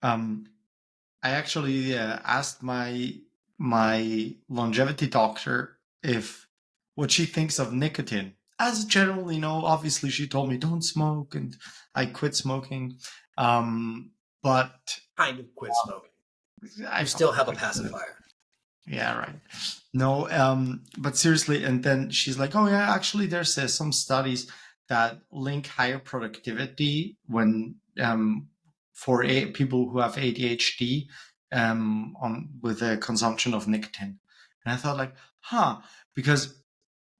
Um, I actually asked my longevity doctor if what she thinks of nicotine. As a general, obviously she told me don't smoke, and I quit smoking. But Kind of quit smoking. I You still have a like, pacifier. yeah, right. No, but seriously, and then she's like, "Oh yeah, actually, there's some studies that link higher productivity when for people who have ADHD on with the consumption of nicotine." And I thought, like, huh, because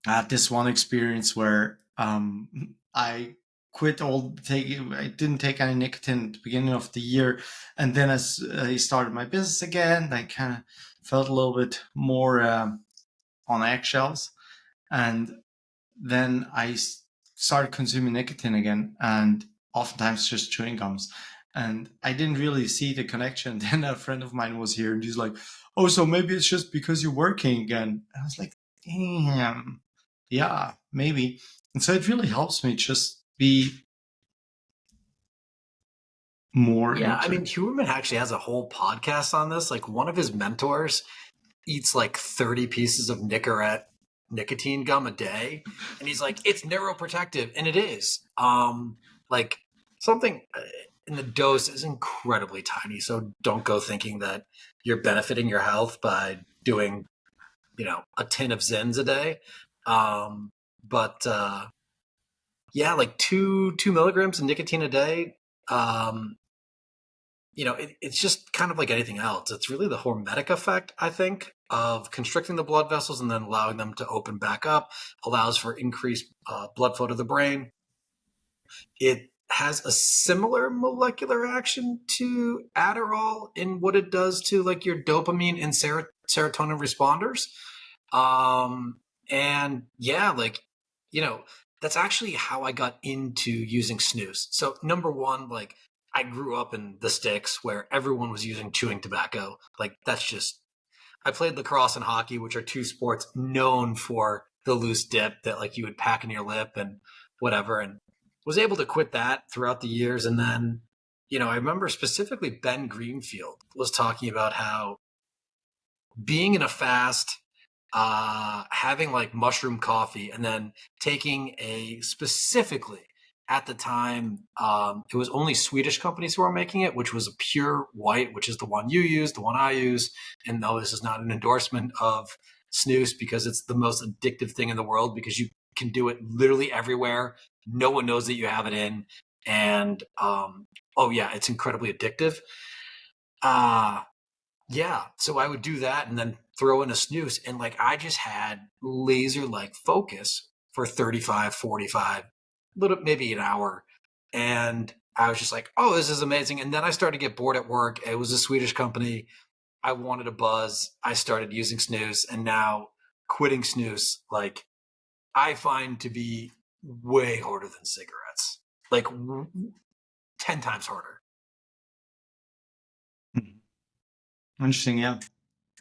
I had this one experience where I quit all taking. I didn't take any nicotine at the beginning of the year, and then as I started my business again, I kind of felt a little bit more on eggshells, and then I started consuming nicotine again, and oftentimes just chewing gums. And I didn't really see the connection. Then a friend of mine was here, and he's like, "Oh, so maybe it's just because you're working again." And I was like, "Damn, yeah, maybe." And so it really helps me just be more Yeah, I into mean, it. Huberman actually has a whole podcast on this. Like, one of his mentors eats like 30 pieces of nicotine gum a day, and he's like, it's neuroprotective, and it is. Like, something in the dose is incredibly tiny, so don't go thinking that you're benefiting your health by doing, a tin of Zins a day. But yeah, like 2 milligrams of nicotine a day. Um, it's just kind of like anything else. It's really the hormetic effect, I think, of constricting the blood vessels and then allowing them to open back up, allows for increased blood flow to the brain. It has a similar molecular action to Adderall in what it does to like your dopamine and serotonin responders. And yeah, like, you know, that's actually how I got into using snus. So number one, like, I grew up in the sticks where everyone was using chewing tobacco. Like, that's just, I played lacrosse and hockey, which are two sports known for the loose dip that like you would pack in your lip and whatever, and was able to quit that throughout the years. And then, I remember specifically Ben Greenfield was talking about how being in a fast, having like mushroom coffee, and then taking a specifically at the time, it was only Swedish companies who were making it, which was a pure white, which is the one you use, the one I use. And no, this is not an endorsement of snus because it's the most addictive thing in the world because you can do it literally everywhere. No one knows that you have it in. And oh, yeah, it's incredibly addictive. Uh, yeah, so I would do that and then throw in a snooze. And like I just had laser like focus for 35, 45, little maybe an hour. And I was just like, oh, this is amazing. And then I started to get bored at work. It was a Swedish company. I wanted a buzz. I started using snooze, and now quitting snooze, like, I find to be way harder than cigarettes. Like 10 times harder. Hmm. Interesting, yeah.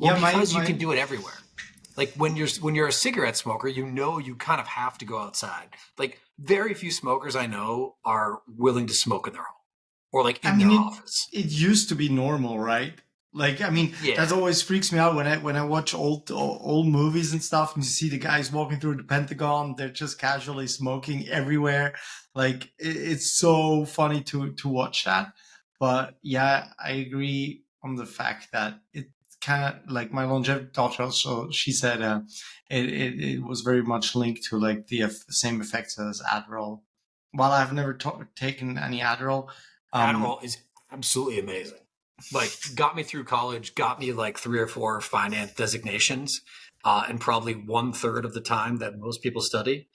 Well, Yeah, my because you can my do it everywhere. Like when you're a cigarette smoker, you kind of have to go outside. Like very few smokers I know are willing to smoke in their home or like I in mean, their it office. it used to be normal, right? Like, I mean, Yeah. that always freaks me out when I watch old movies and stuff, and you see the guys walking through the Pentagon. They're just casually smoking everywhere. Like, it's so funny to watch that. But yeah, I agree on the fact that it kind of like my longevity doctor. Also, she said it was very much linked to like the same effects as Adderall. While I've never taken any Adderall, um, Adderall is absolutely amazing. Like got me through college, got me like 3 or 4 finance designations, and probably 1/3 of the time that most people study.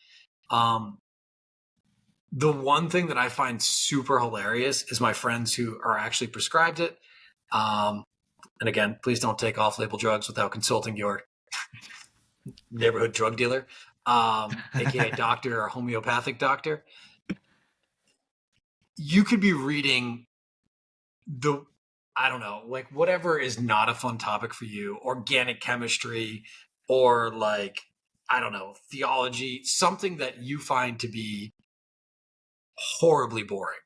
Um, the one thing that I find super hilarious is my friends who are actually prescribed it. Um, and again, please don't take off-label drugs without consulting your neighborhood drug dealer, aka doctor or homeopathic doctor. You could be reading the, I don't know, like whatever is not a fun topic for you, organic chemistry, or like, I don't know, theology, something that you find to be horribly boring.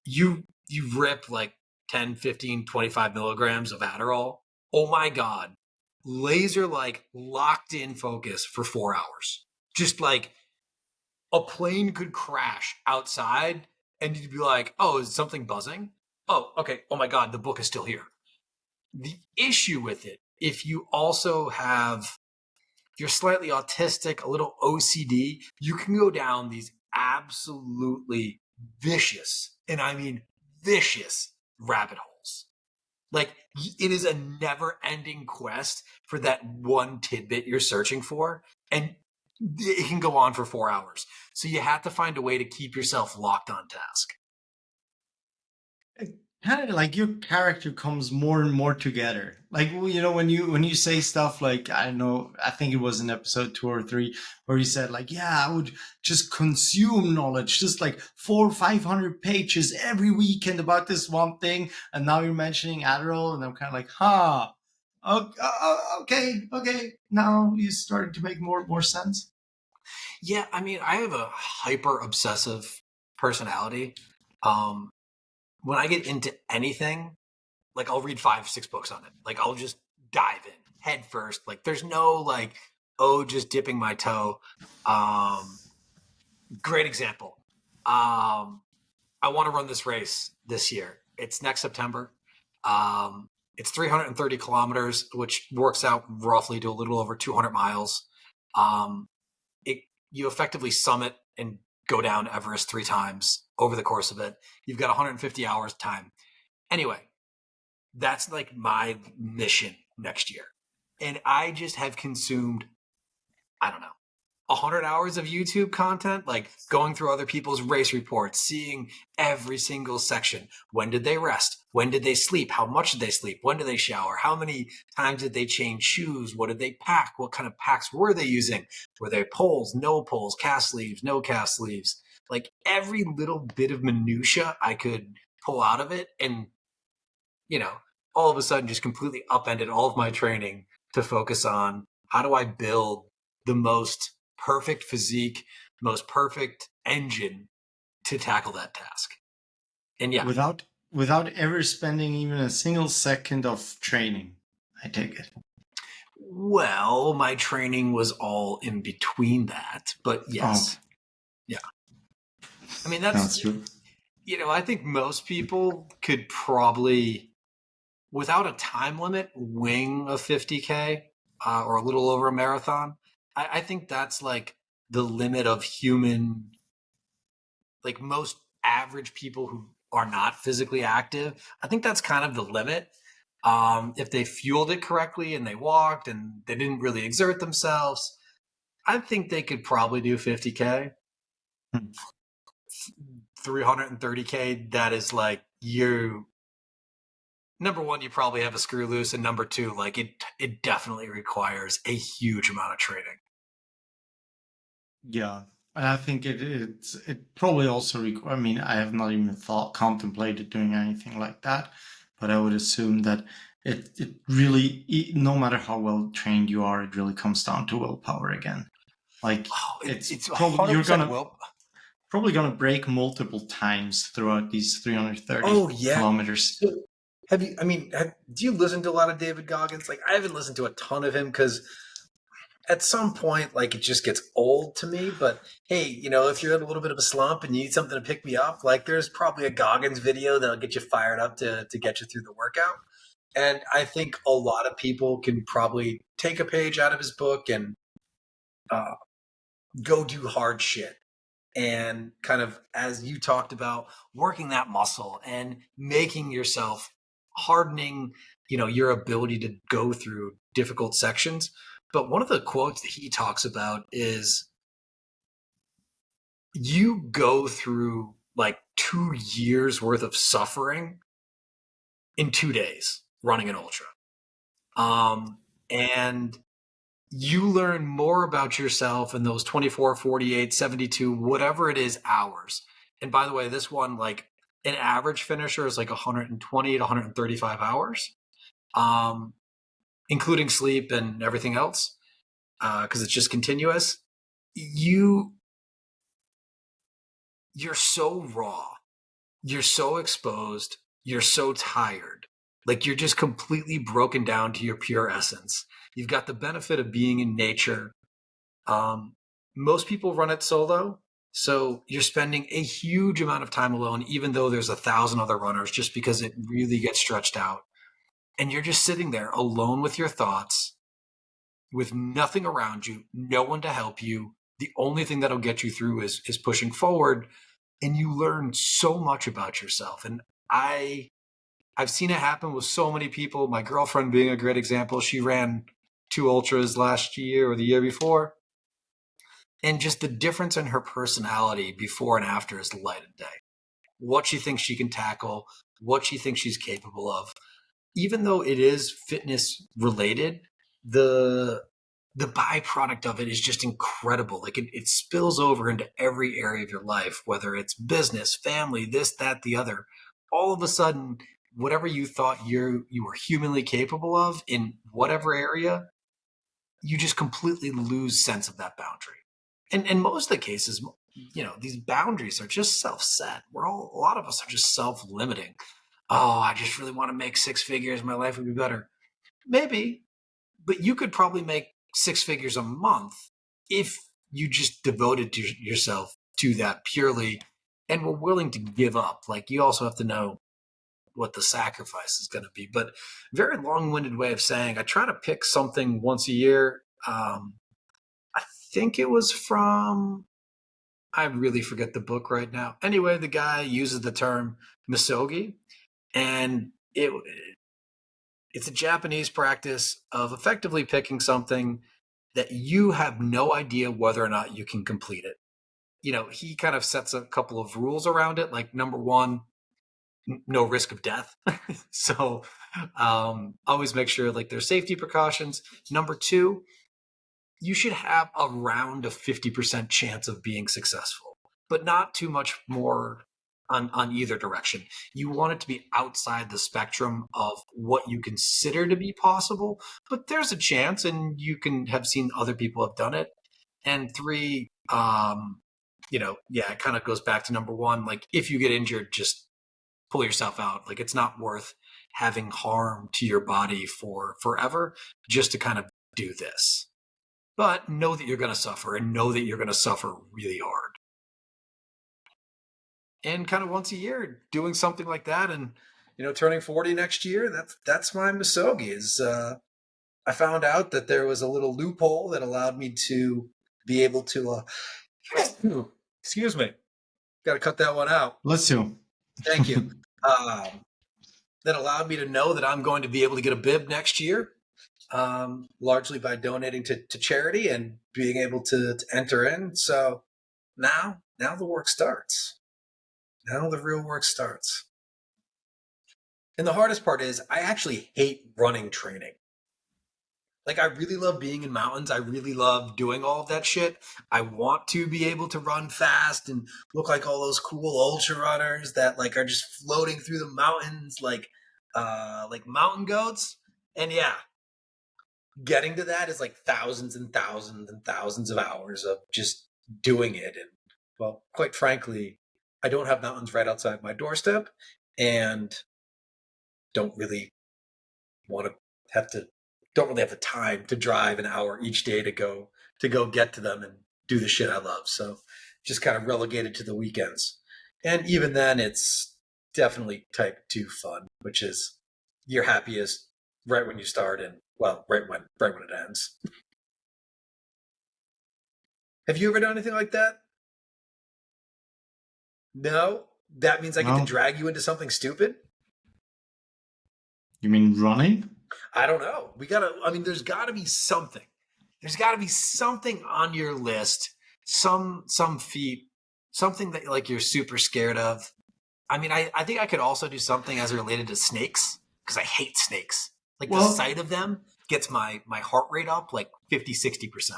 You rip like 10, 15, 25 milligrams of Adderall. Oh my God. Laser like locked in focus for 4 hours. Just like a plane could crash outside and you'd be like, oh, is something buzzing? Oh, okay. Oh my God, the book is still here. The issue with it, if you also have, if you're slightly autistic, a little OCD, you can go down these absolutely vicious, and I mean vicious, rabbit holes. Like, it is a never ending quest for that one tidbit you're searching for. And it can go on for 4 hours. So you have to find a way to keep yourself locked on task. Kind of like your character comes more and more together. Like, you know, when you say stuff like, I don't know, I think it was in episode 2 or 3 where you said like, yeah, I would just consume knowledge, just like 400 or 500 pages every weekend about this one thing, and now you're mentioning Adderall, and I'm kind of like, huh, okay, now you started to make more sense. Yeah, I mean, I have a hyper obsessive personality. Um, when I get into anything, like I'll read 5, 6 books on it. Like I'll just dive in head first. Like there's no like, oh, just dipping my toe. Um, Great example. Um, I want to run this race this year. It's next September. It's 330 kilometers, which works out roughly to a little over 200 miles. Um, it You effectively summit and go down Everest 3 times over the course of it. You've got 150 hours time. Anyway, that's like my mission next year. And I just have consumed, I don't know, 100 hours of YouTube content, like going through other people's race reports, seeing every single section. When did they rest? When did they sleep? How much did they sleep? When did they shower? How many times did they change shoes? What did they pack? What kind of packs were they using? Were they poles, no poles, cast sleeves, no cast sleeves? Like every little bit of minutia I could pull out of it, and you know, all of a sudden just completely upended all of my training to focus on how do I build the most perfect physique, most perfect engine to tackle that task. And yeah, Without ever spending even a single second of training, I take it. well, my training was all in between that, but Oh, yes. Yeah. I mean, that's true. I think most people could probably, without a time limit, wing a 50K or a little over a marathon. I think that's like the limit of human, like most average people who are not physically active. I think that's kind of the limit. If they fueled it correctly and they walked and they didn't really exert themselves, I think they could probably do 50K. Hmm. 330K, that is like you, number one, you probably have a screw loose, and number two, like it definitely requires a huge amount of training. Yeah, and I think it probably also I mean, I have not even contemplated doing anything like that, but I would assume that it really, no matter how well trained you are, it really comes down to willpower again. Like, Oh, it's it's probably you're 100% gonna will. probably gonna break multiple times throughout these 330 Oh yeah. kilometers. So have you? I mean, do you listen to a lot of David Goggins? Like, I haven't listened to a ton of him because at some point, like, it just gets old to me. But hey, if you're in a little bit of a slump and you need something to pick me up, like, there's probably a Goggins video that'll get you fired up to get you through the workout. And I think a lot of people can probably take a page out of his book and uh, go do hard shit. And kind of, as you talked about, working that muscle and making yourself, hardening, your ability to go through difficult sections. But one of the quotes that he talks about is you go through like 2 years worth of suffering in 2 days running an ultra. And you learn more about yourself in those 24, 48, 72, whatever it is, hours. And by the way, this one, like an average finisher is like 120 to 135 hours, um, including sleep and everything else, because it's just continuous. You, you're so raw. You're so exposed. you're so tired. Like you're just completely broken down to your pure essence. You've got the benefit of being in nature. Um, Most people run it solo. So you're spending a huge amount of time alone, even though there's 1,000 other runners, just because it really gets stretched out. And you're just sitting there alone with your thoughts, with nothing around you, no one to help you. The only thing that'll get you through is pushing forward. And you learn so much about yourself. And I've seen it happen with so many people. My girlfriend being a great example. She ran 2 ultras last year or the year before. And just the difference in her personality before and after is light and day. What she thinks she can tackle, what she thinks she's capable of. Even though it is fitness related, the the byproduct of it is just incredible. Like it spills over into every area of your life, whether it's business, family, this, that, the other. All of a sudden, whatever you thought you were humanly capable of in whatever area, you just completely lose sense of that boundary. And most of the cases, these boundaries are just self-set. A lot of us are just self-limiting. Oh, I just really want to make 6 figures. My life would be better. Maybe, but you could probably make 6 figures a month if you just devoted yourself to that purely and were willing to give up. Like you also have to know what the sacrifice is going to be. But very long-winded way of saying I try to pick something once a year. I think it was from, I really forget the book right now. Anyway, the guy uses the term misogi, and it's a Japanese practice of effectively picking something that you have no idea whether or not you can complete it. He kind of sets a couple of rules around it. Like number one, no risk of death. So always make sure like there's safety precautions. Number two, you should have around a 50% chance of being successful, but not too much more on either direction. You want it to be outside the spectrum of what you consider to be possible, but there's a chance, and you can have seen other people have done it. And three, it kind of goes back to number one. Like if you get injured, just pull yourself out. Like it's not worth having harm to your body for forever just to kind of do this. But know that you're going to suffer, and know that you're going to suffer really hard. And kind of once a year doing something like that, and turning 40 next year, that's my misogi. Is I found out that there was a little loophole that allowed me to be able to excuse me, got to cut that one out. Let's do. Thank you. That allowed me to know that I'm going to be able to get a bib next year, largely by donating to charity and being able to enter in. So now the work starts. Now the real work starts. And the hardest part is I actually hate running training. Like I really love being in mountains. I really love doing all of that shit. I want to be able to run fast and look like all those cool ultra runners that like are just floating through the mountains like mountain goats. And yeah, getting to that is like thousands and thousands and thousands of hours of just doing it. And well, quite frankly, I don't have mountains right outside my doorstep, and don't really want to don't really have the time to drive an hour each day to go get to them and do the shit I love. So just kind of relegated to the weekends. And even then it's definitely type 2 fun, which is you're happiest right when you start and well, right when it ends. Have you ever done anything like that? No? That means I get to drag you into something stupid? You mean running? I don't know. There's gotta be something. There's gotta be something on your list. Some feat, something that like you're super scared of. I mean, I think I could also do something as related to snakes, because I hate snakes. Like the sight of them gets my heart rate up like 50-60%.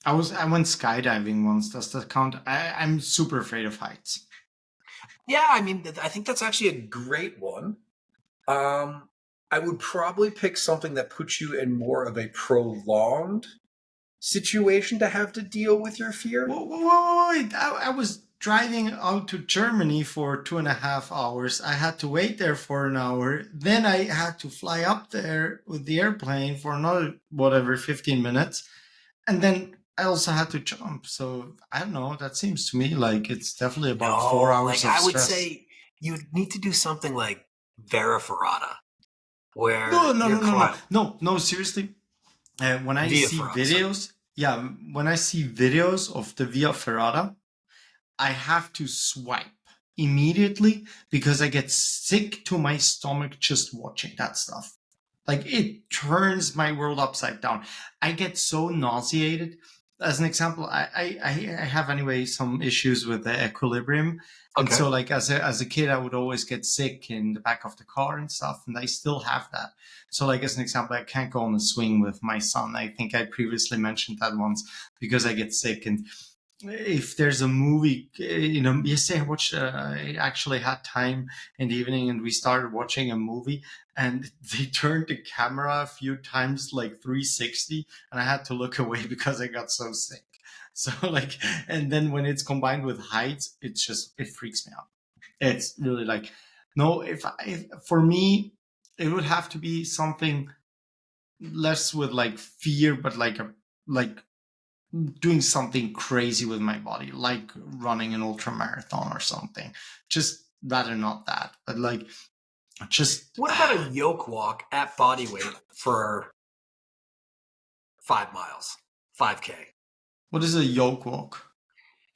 I went skydiving once. Does that count? I'm super afraid of heights. Yeah, I mean, I think that's actually a great one. I would probably pick something that puts you in more of a prolonged situation to have to deal with your fear. Wait. I was driving out to Germany for 2.5 hours. I had to wait there for an hour. Then I had to fly up there with the airplane for another, whatever, 15 minutes. And then I also had to jump. So I don't know. That seems to me like it's definitely about four No, hours like of I would stress. say you need to do something like Vera Ferrata, No, where no, you're no, no, no, climbing. no, no. Seriously, when I Via see Ferrata, sorry. videos, yeah, when I see videos of the Via Ferrata, I have to swipe immediately because I get sick to my stomach just watching that stuff. Like it turns my world upside down. I get so nauseated. As an example, I have anyway some issues with the equilibrium, and Okay. so like as a kid, I would always get sick in the back of the car and stuff, and I still have that. So like as an example, I can't go on a swing with my son. I think I previously mentioned that once because I get sick. And if there's a movie, yesterday I actually had time in the evening and we started watching a movie and they turned the camera a few times, like 360, and I had to look away because I got so sick. So like, and then when it's combined with heights, it freaks me out. It's really like, no, if for me, it would have to be something less with like fear, but like doing something crazy with my body, like running an ultra marathon or something. Just rather not that, but like just What about a yoke walk at body weight for 5 miles, 5K? what is a yoke walk?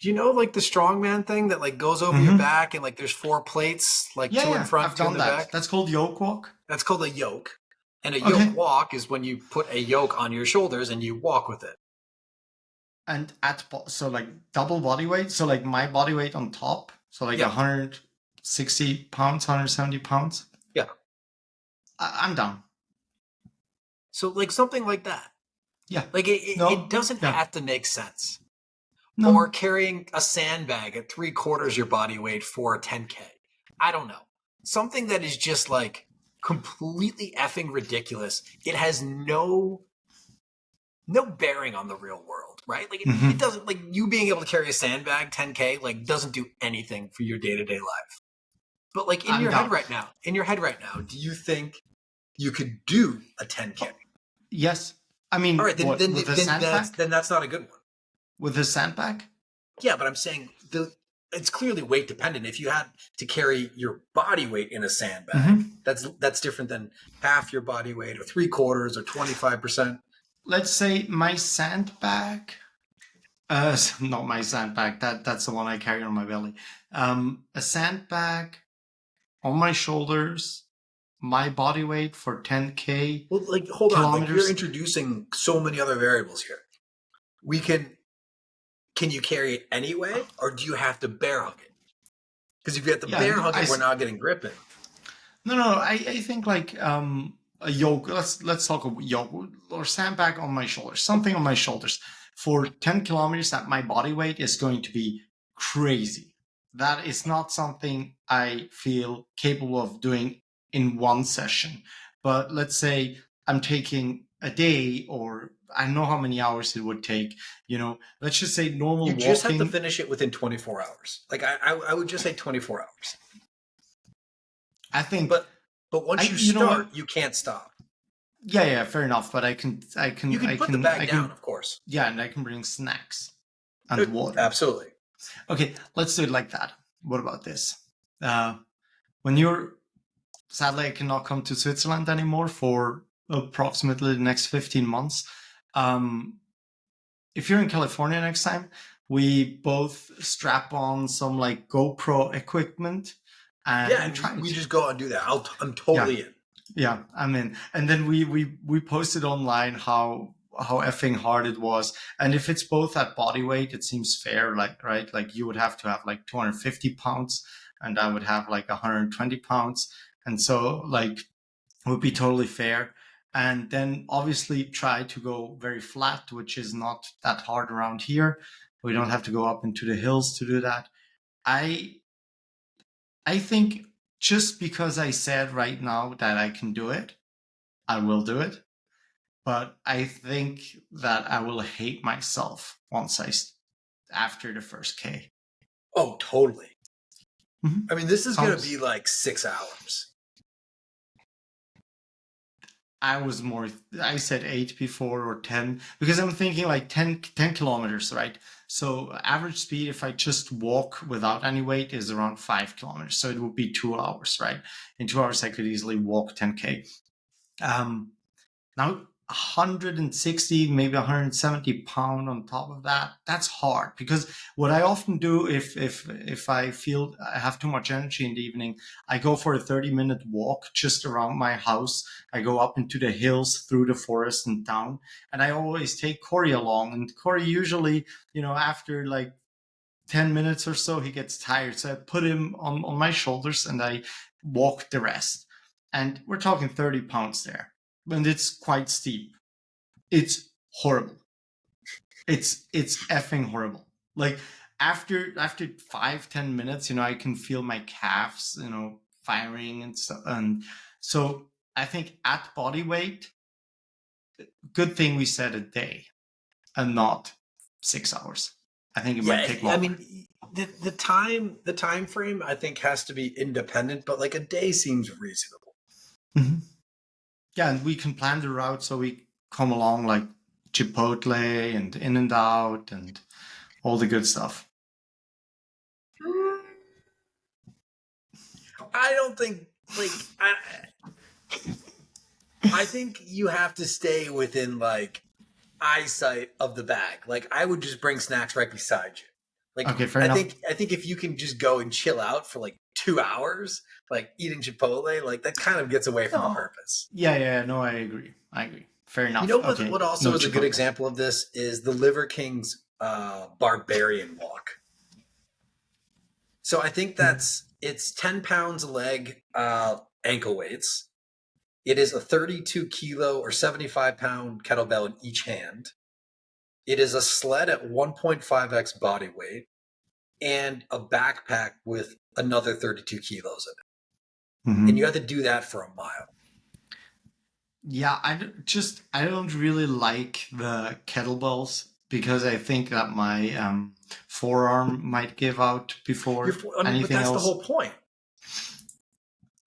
Do you know like the strongman thing that like goes over your Mm-hmm. back and like there's four plates, like Yeah, two in yeah, front, I've two in done the that. back? That's called yoke walk. That's called a yoke. And a yoke Okay, walk is when you put a yoke on your shoulders and you walk with it. and so like double body weight. So like my body weight on top. So like Yeah. 160 pounds, 170 pounds. Yeah. I'm down. So like something like that. Yeah. Like it No. doesn't Yeah. have to make sense. Or No. carrying a sandbag at 3/4 your body weight for a 10K. I don't know. Something that is just like completely effing ridiculous. It has no bearing on the real world, right? Like it Mm-hmm. doesn't, like you being able to carry a sandbag 10K like doesn't do anything for your day-to-day life. But like I'm down. in your head right now, do you think you could do a 10K? Oh, yes. I All mean, right, then what then with a then that's sandbag? then that's not a good one. With a sandbag? Yeah, but I'm saying it's clearly weight dependent. If you had to carry your body weight in a sandbag, Mm-hmm. that's different than half your body weight or 3/4 or 25%. Let's say my sandbag. Not my sandbag. That's the one I carry on my belly. A sandbag on my shoulders. My body weight for 10K Well, like hold on, like you're kilometers. introducing so many other variables here. We can you carry it anyway, or do you have to bear hug it? Because if you have to Yeah, bear no, hug it, we're not getting gripping. no. I think like a yoke. Let's talk a yoke or sandbag on my shoulders. Something on my shoulders for 10 kilometers at my body weight is going to be crazy. That is not something I feel capable of doing in one session. But let's say I'm taking a day, or I don't know how many hours it would take. Let's just say normal You just have to walking. finish it within 24 hours. Like I would just say 24 hours. I think But I. once you You know what? start, you can't stop. Yeah, yeah, fair enough. But You can put the I bag down, can, of course. yeah, and I can bring snacks and water. Absolutely. Okay, let's do it like that. What about this? Uh, when you're sadly, I cannot come to Switzerland anymore for approximately the next 15 months. Um, if you're in California next time, we both strap on some like GoPro equipment and Yeah, we and we, try we it. just go out and do that. I'm Yeah, totally in. yeah, I'm in. And then we posted online how effing hard it was. And if it's both at body weight, it seems fair. Like right, like you would have to have like 250 pounds, and I would have like 120 pounds, and so like it would be totally fair. And then obviously try to go very flat, which is not that hard around here. We don't have to go up into the hills to do that. I I think just because I said right now that I can do it, I will do it. But I think that I will hate myself after the first K. Oh, totally. Mhm. I mean, this is going to Sounds. be like 6 hours. I said 8 before, or 10, because I'm thinking like 10 kilometers, right? So average speed, if I just walk without any weight, is around 5 kilometers. So it would be 2 hours, right? In 2 hours, I could easily walk 10K. Now, 160, maybe 170 pound on top of that, that's hard, because what I often do, if I feel I have too much energy in the evening, I go for a 30-minute walk just around my house. I go up into the hills, through the forest and down, and I always take Corey along. And Corey usually, after like 10 minutes or so, he gets tired. So I put him on my shoulders and I walk the rest. And we're talking 30 pounds there. And it's quite steep. It's horrible. It's effing horrible. Like after 5-10 minutes, I can feel my calves, firing and stuff. And so I think at body weight, good thing we said a day and not 6 hours. I think it might Yeah, take I longer. mean, the time frame I think has to be independent, but like a day seems reasonable. Mm-hmm. Yeah, and we can plan the route so we come along like Chipotle and In and Out and all the good stuff. I don't think I think you have to stay within like eyesight of the bag. Like I would just bring snacks right beside you. Like Okay, fair I enough. think I think if you can just go and chill out for like 2 hours, like eating Chipotle, like that kind of gets away from the Oh, purpose. yeah. No, I agree. Fair You know enough. what Okay, also no is a good Chipotle. example of this is the Liver King's barbarian walk. So I think it's 10 pounds a leg, ankle weights. It is a 32 kilo or 75-pound kettlebell in each hand. It is a sled at 1.5x body weight and a backpack with another 32 kilos in it. And you Mm-hmm. have to do that for a mile. Yeah, I don't really like the kettlebells because I think that my forearm might give out before I mean, but anything that's the else. whole point.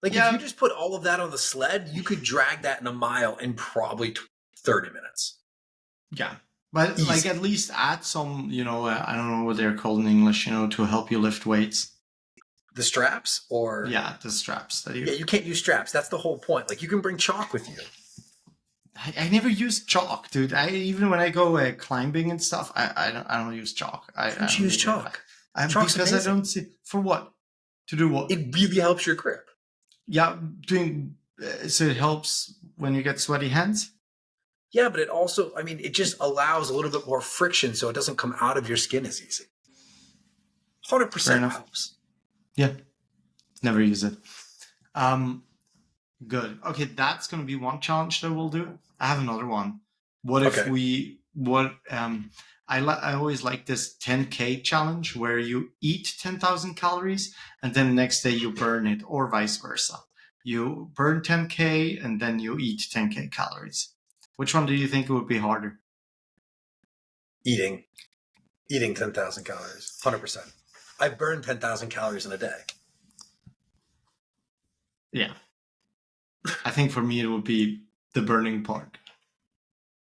Like, if you Yeah, just put all of that on the sled, you could drag that in a mile in probably 30 minutes. yeah. But like Easy. at least add some, I don't know what they're called in English, to help you lift weights. The straps, or Yeah, the straps that yeah, you. you can't use straps. That's the whole point. Like, you can bring chalk with you. I never use chalk, dude. Even when I go climbing and stuff, I don't use chalk. Why I don't you don't use need it. chalk? Chalk's Because I amazing. don't see for what to do what. It really helps your grip. Yeah, doing so it helps when you get sweaty hands. Yeah, but it also, I mean, it just allows a little bit more friction so it doesn't come out of your skin as easy. Fair 100% enough. helps. Yeah, never use it. Um, Good. Okay, that's gonna be one challenge that we'll do. I have another one. What if Okay. we what I always like this 10K challenge where you eat 10,000 calories and then the next day you burn it, or vice versa. You burn 10K and then you eat 10K calories. Which one do you think would be harder? Eating. Eating 10,000 calories. 100%. I burn 10,000 calories in a day. Yeah. I think for me it would be the burning part.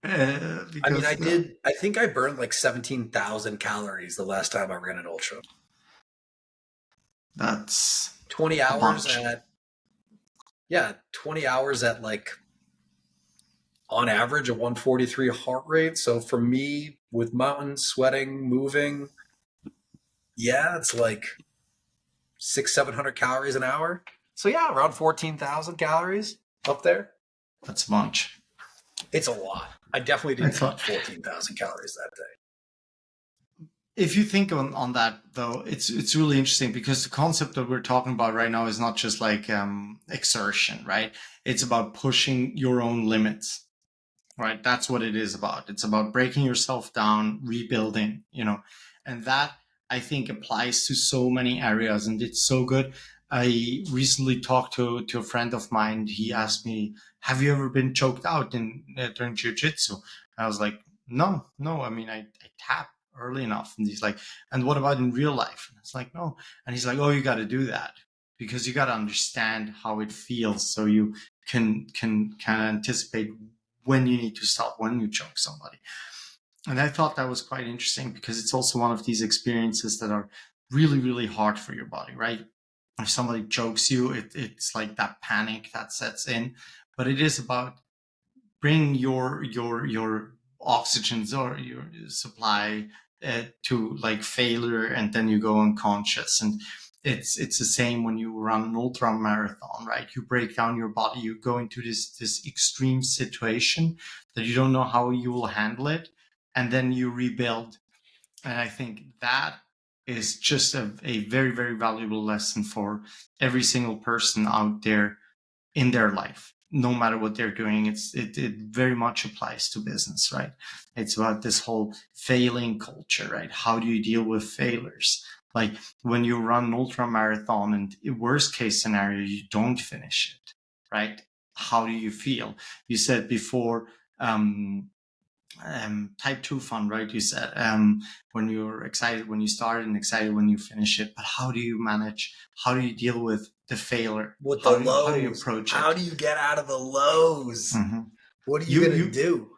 I mean, Because I think I burned like 17,000 calories the last time I ran an ultra. that's 20 a hours bunch. at, yeah, 20 hours at like on average a 143 heart rate. So for me, with mountains, sweating, moving, yeah, it's like 700 calories an hour. So yeah, around 14,000 calories up there. That's a bunch. It's a lot. I definitely I didn't eat thought. 14,000 calories that day. If you think on that though, it's really interesting because the concept that we're talking about right now is not just like exertion, right? It's about pushing your own limits, right? That's what it is about. It's about breaking yourself down, rebuilding, and that I think applies to so many areas, and it's so good. I recently talked to a friend of mine. He asked me, "Have you ever been choked out in during jujitsu?" I was like, "No, no. I mean, I tap early enough. And he's like, and what about in real life? And it's like, no. And he's like, oh, you got to do that because you got to understand how it feels so you can anticipate when you need to stop, when you choke somebody. And I thought that was quite interesting because it's also one of these experiences that are really, really hard for your body, right? If somebody chokes you, it's like that panic that sets in. But it is about bringing your oxygens or your supply to like failure, and then you go unconscious. And it's the same when you run an ultra marathon, right? You break down your body, you go into this extreme situation that you don't know how you will handle it, and then you rebuild. And I think that is just a very, very valuable lesson for every single person out there in their life, no matter what they're doing. It very much applies to business, right? It's about this whole failing culture, right? How do you deal with failures? Like when you run an ultra marathon and worst case scenario, you don't finish it, right? How do you feel? You said before, type 2 fun, right? You said when you're excited when you start and excited when you finish it. But how do you manage, how do you deal with the failure? With the How do you lows, approach how it? do you get out of the lows? What are you you gonna you do?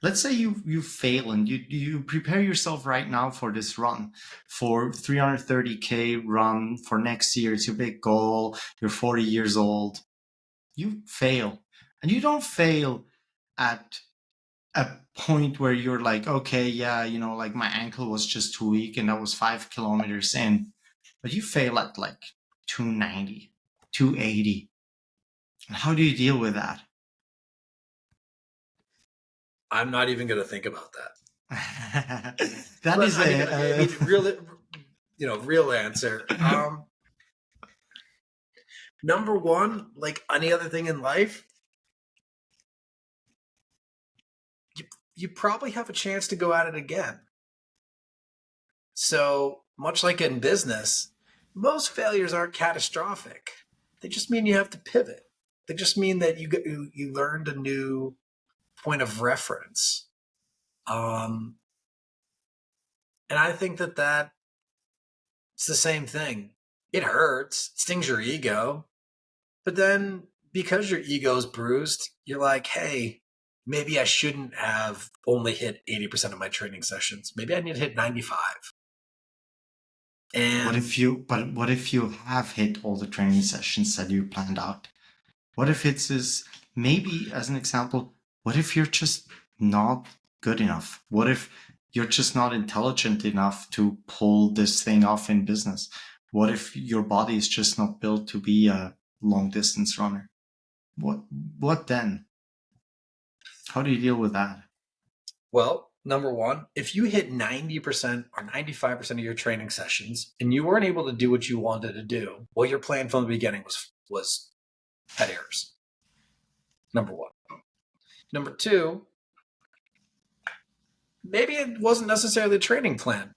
let's say you fail and you prepare yourself right now for this run, for 330K run for next year. It's your big goal. You're 40 years old. You fail, and you don't fail at a point where you're like, okay, yeah, like my ankle was just too weak and that was 5 kilometers in. But you fail at like 290, 280. And how do you deal with that? I'm not even gonna think about that. That But is I mean, real answer. Number one, like any other thing in life, you probably have a chance to go at it again. So much like in business, most failures aren't catastrophic. They just mean you have to pivot. They just mean that you learned a new point of reference. And I think that it's the same thing. It hurts, it stings your ego, but then because your ego is bruised, you're like, hey, maybe I shouldn't have only hit 80% of my training sessions. Maybe I need to hit 95. And what if you have hit all the training sessions that you planned out? What if it's this, maybe as an example, what if you're just not good enough? What if you're just not intelligent enough to pull this thing off in business? What if your body is just not built to be a long distance runner? What then? How do you deal with that? well, number one, if you hit 90% or 95% of your training sessions and you weren't able to do what you wanted to do, well, your plan from the beginning was had errors. Number one. Number two, maybe it wasn't necessarily a training plan.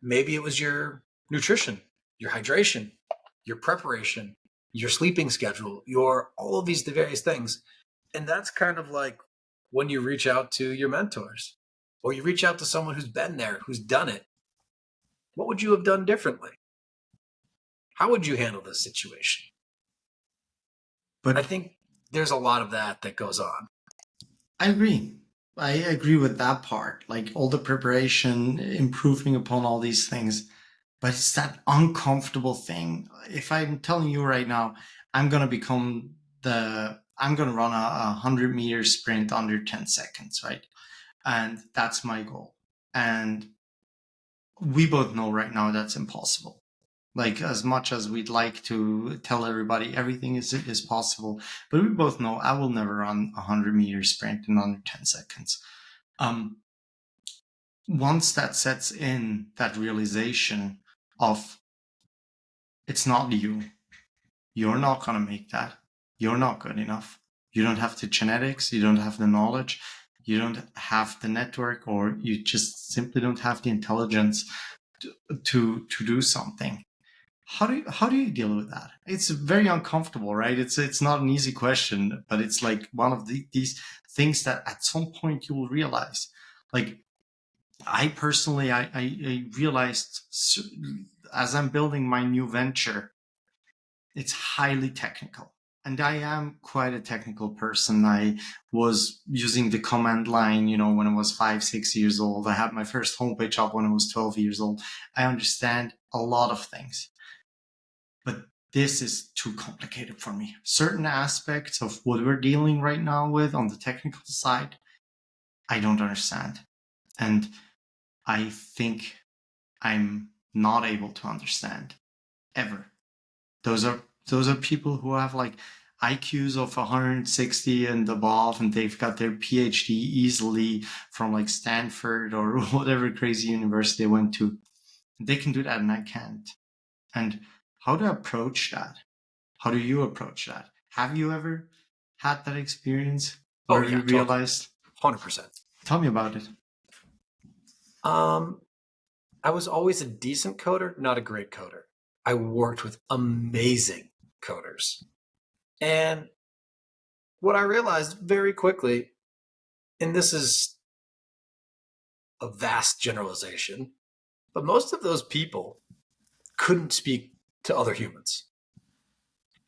Maybe it was your nutrition, your hydration, your preparation, your sleeping schedule, your all of these the various things. And that's kind of like when you reach out to your mentors or you reach out to someone who's been there, who's done it. What would you have done differently? How would you handle this situation? I But think there's a lot of that goes on. I agree. I agree with that part. Like all the preparation, improving upon all these things. But it's that uncomfortable thing. If I'm telling you right now, I'm going to I'm going to run a 100-meter sprint under 10 seconds, right? And that's my goal. And we both know right now that's impossible. Like as much as we'd like to tell everybody everything is possible, but we both know I will never run a 100-meter sprint in under 10 seconds. Once that sets in, that realization of it's not you, you're not going to make that, you're not good enough, you don't have the genetics, you don't have the knowledge, you don't have the network, or you just simply don't have the intelligence to do something. How do you deal with that? It's very uncomfortable, right? It's not an easy question, but it's like one of these things that at some point you will realize, like I personally, I realized as I'm building my new venture, it's highly technical. And I am quite a technical person. I was using the command line, when I was 5, 6 years old. I had my first homepage up when I was 12 years old. I understand a lot of things, but this is too complicated for me. Certain aspects of what we're dealing right now with on the technical side, I don't understand. And I think I'm not able to understand ever. Those are people who have like IQs of 160 and above, and they've got their PhD easily from like Stanford or whatever crazy university they went to. They can do that, and I can't. And how to approach that? How do you approach that? Have you ever had that experience Oh where yeah, you totally. realized? 100%. Tell me about it. Um, I was always a decent coder, not a great coder. I worked with amazing coders. And what I realized very quickly, and this is a vast generalization, but most of those people couldn't speak to other humans.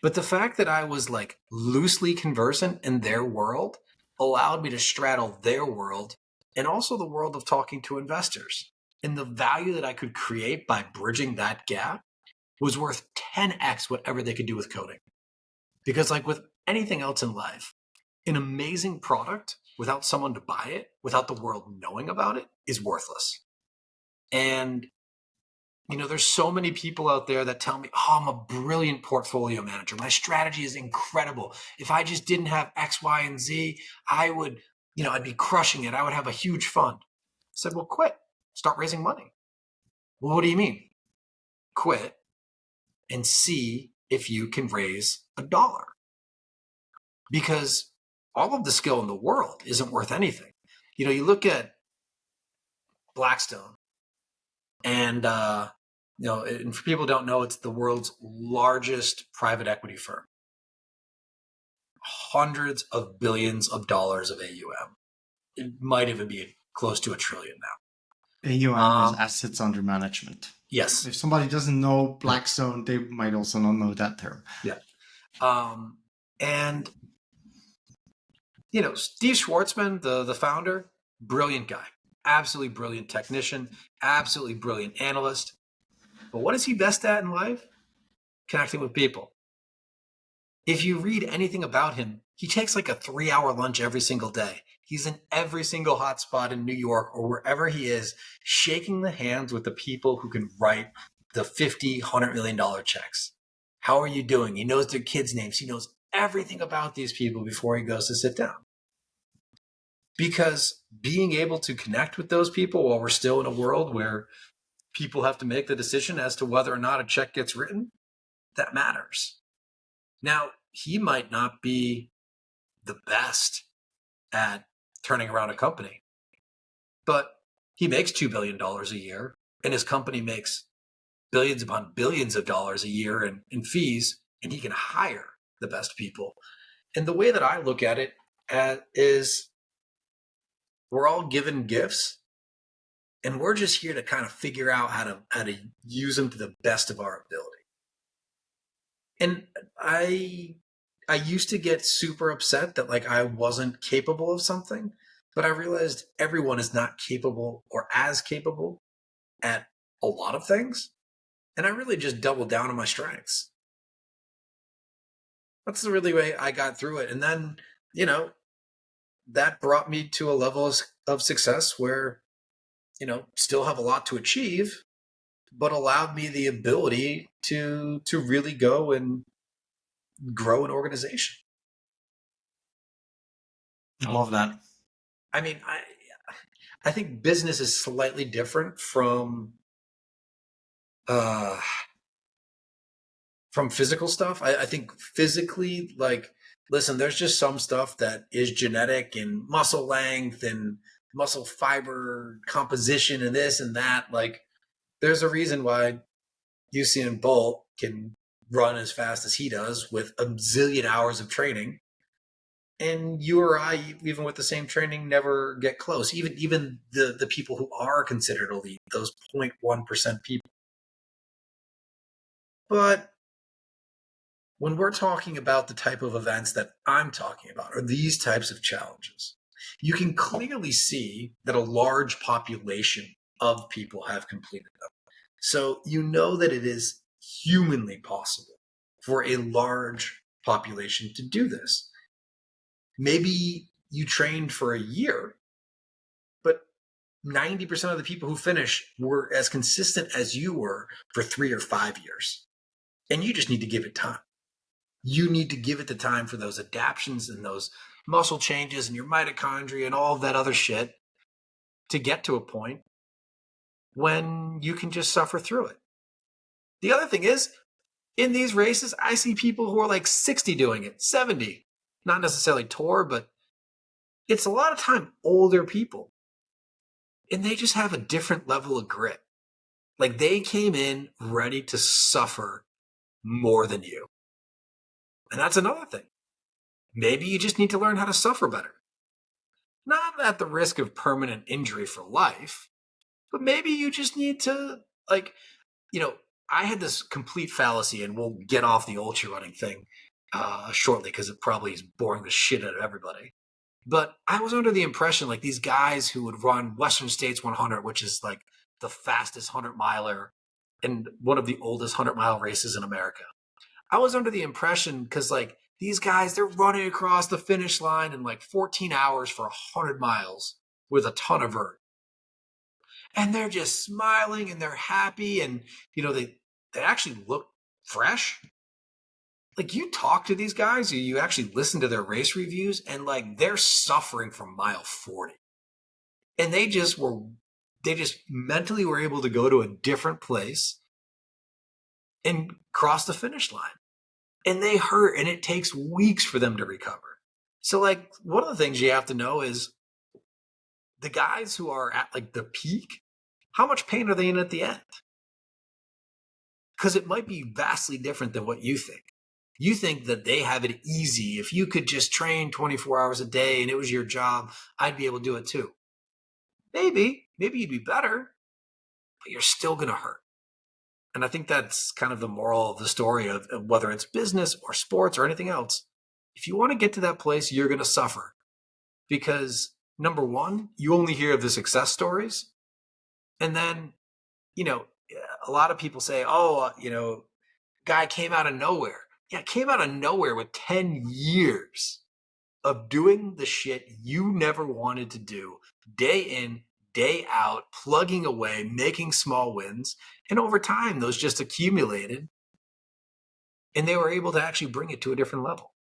But the fact that I was like loosely conversant in their world allowed me to straddle their world and also the world of talking to investors. And the value that I could create by bridging that gap was worth 10x whatever they could do with coding. Because, like with anything else in life, an amazing product without someone to buy it, without the world knowing about it, is worthless. And there's so many people out there that tell me, oh, I'm a brilliant portfolio manager. My strategy is incredible. If I just didn't have X, Y, and Z, I would, I'd be crushing it. I would have a huge fund. I said, well, quit. Start raising money. Well, what do you mean? Quit and see if you can raise $1. Because all of the skill in the world isn't worth anything. You look at Blackstone, and and for people who don't know, it's the world's largest private equity firm. Hundreds of billions of dollars of AUM. It might even be close to $1 trillion now. AUM is assets under management. Yes. If somebody doesn't know Blackstone, they might also not know that term. Yeah. And Steve Schwartzman, the founder, brilliant guy, absolutely brilliant technician, absolutely brilliant analyst. But what is he best at in life? Connecting with people. If you read anything about him, he takes like a 3-hour lunch every single day. He's in every single hotspot in New York or wherever he is, shaking the hands with the people who can write the $50, $100 million checks. How are you doing? He knows their kids' names. He knows everything about these people before he goes to sit down. Because being able to connect with those people while we're still in a world where people have to make the decision as to whether or not a check gets written, that matters. Now, he might not be the best at turning around a company, but he makes $2 billion a year, and his company makes billions upon billions of dollars a year in fees, and he can hire the best people. And the way that I look at it is we're all given gifts, and we're just here to kind of figure out how to use them to the best of our ability. And I used to get super upset that like I wasn't capable of something, but I realized everyone is not capable or as capable at a lot of things. And I really just doubled down on my strengths. That's the really way I got through it. And then, that brought me to a level of success where, still have a lot to achieve, but allowed me the ability to really go and grow an organization. I love that. I mean, I think business is slightly different from physical stuff. I think physically, like, listen, there's just some stuff that is genetic and muscle length and muscle fiber composition and this and that. Like, there's a reason why Usain Bolt can run as fast as he does with a zillion hours of training. And you or I, even with the same training, never get close. Even the people who are considered elite, those 0.1% people. But when we're talking about the type of events that I'm talking about, or these types of challenges, you can clearly see that a large population of people have completed them. So you know that it is humanly possible for a large population to do this. Maybe you trained for a year, but 90% of the people who finish were as consistent as you were for 3 or 5 years. And you just need to give it time. You need to give it the time for those adaptations and those muscle changes and your mitochondria and all of that other shit to get to a point when you can just suffer through it. The other thing is, in these races, I see people who are like 60 doing it, 70. Not necessarily tour, but it's a lot of time older people. And they just have a different level of grit. Like they came in ready to suffer more than you. And that's another thing. Maybe you just need to learn how to suffer better. Not at the risk of permanent injury for life, but maybe you just need to, like, you know, I had this complete fallacy, and we'll get off the ultra running thing shortly because it probably is boring the shit out of everybody. But I was under the impression like these guys who would run Western States 100, which is like the fastest 100 miler and one of the oldest 100-mile races in America. I was under the impression because like these guys, they're running across the finish line in like 14 hours for 100 miles with a ton of vert. And they're just smiling and they're happy and, they actually look fresh. Like you talk to these guys, you actually listen to their race reviews, and like they're suffering from mile 40. And they just mentally were able to go to a different place and cross the finish line. And they hurt, and it takes weeks for them to recover. So like one of the things you have to know is the guys who are at like the peak, how much pain are they in at the end? Because it might be vastly different than what you think. You think that they have it easy. If you could just train 24 hours a day and it was your job, I'd be able to do it too. Maybe you'd be better, but you're still going to hurt. And I think that's kind of the moral of the story of whether it's business or sports or anything else. If you want to get to that place, you're going to suffer because number one, you only hear the success stories. And then, a lot of people say, guy came out of nowhere. Yeah, came out of nowhere with 10 years of doing the shit you never wanted to do, day in, day out, plugging away, making small wins. And over time, those just accumulated and they were able to actually bring it to a different level.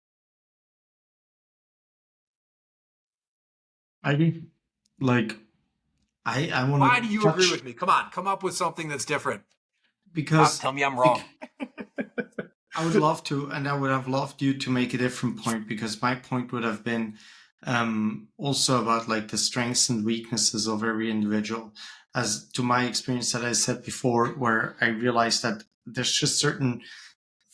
I like I want Why to do you agree touch with me? Come on, come up with something that's different. because Tell me I'm wrong. I would love to, and I would have loved you to make a different point because my point would have been also about like the strengths and weaknesses of every individual. As to my experience that I said before, where I realized that there's just certain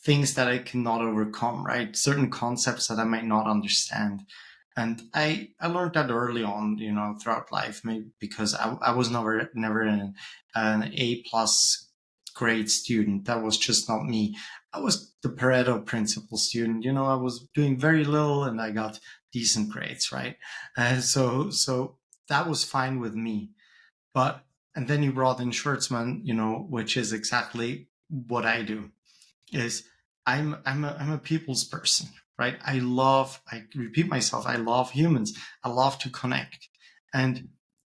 things that I cannot overcome, right? Certain concepts that I might not understand. And I learned that early on, throughout life, maybe because I was never an A plus grade student. That was just not me. I was the Pareto principle student. I was doing very little and I got decent grades, right? So that was fine with me. But and then you brought in Schwartzman, which is exactly what I do. Is I'm a people's person, right? I repeat myself, I love humans. I love to connect. And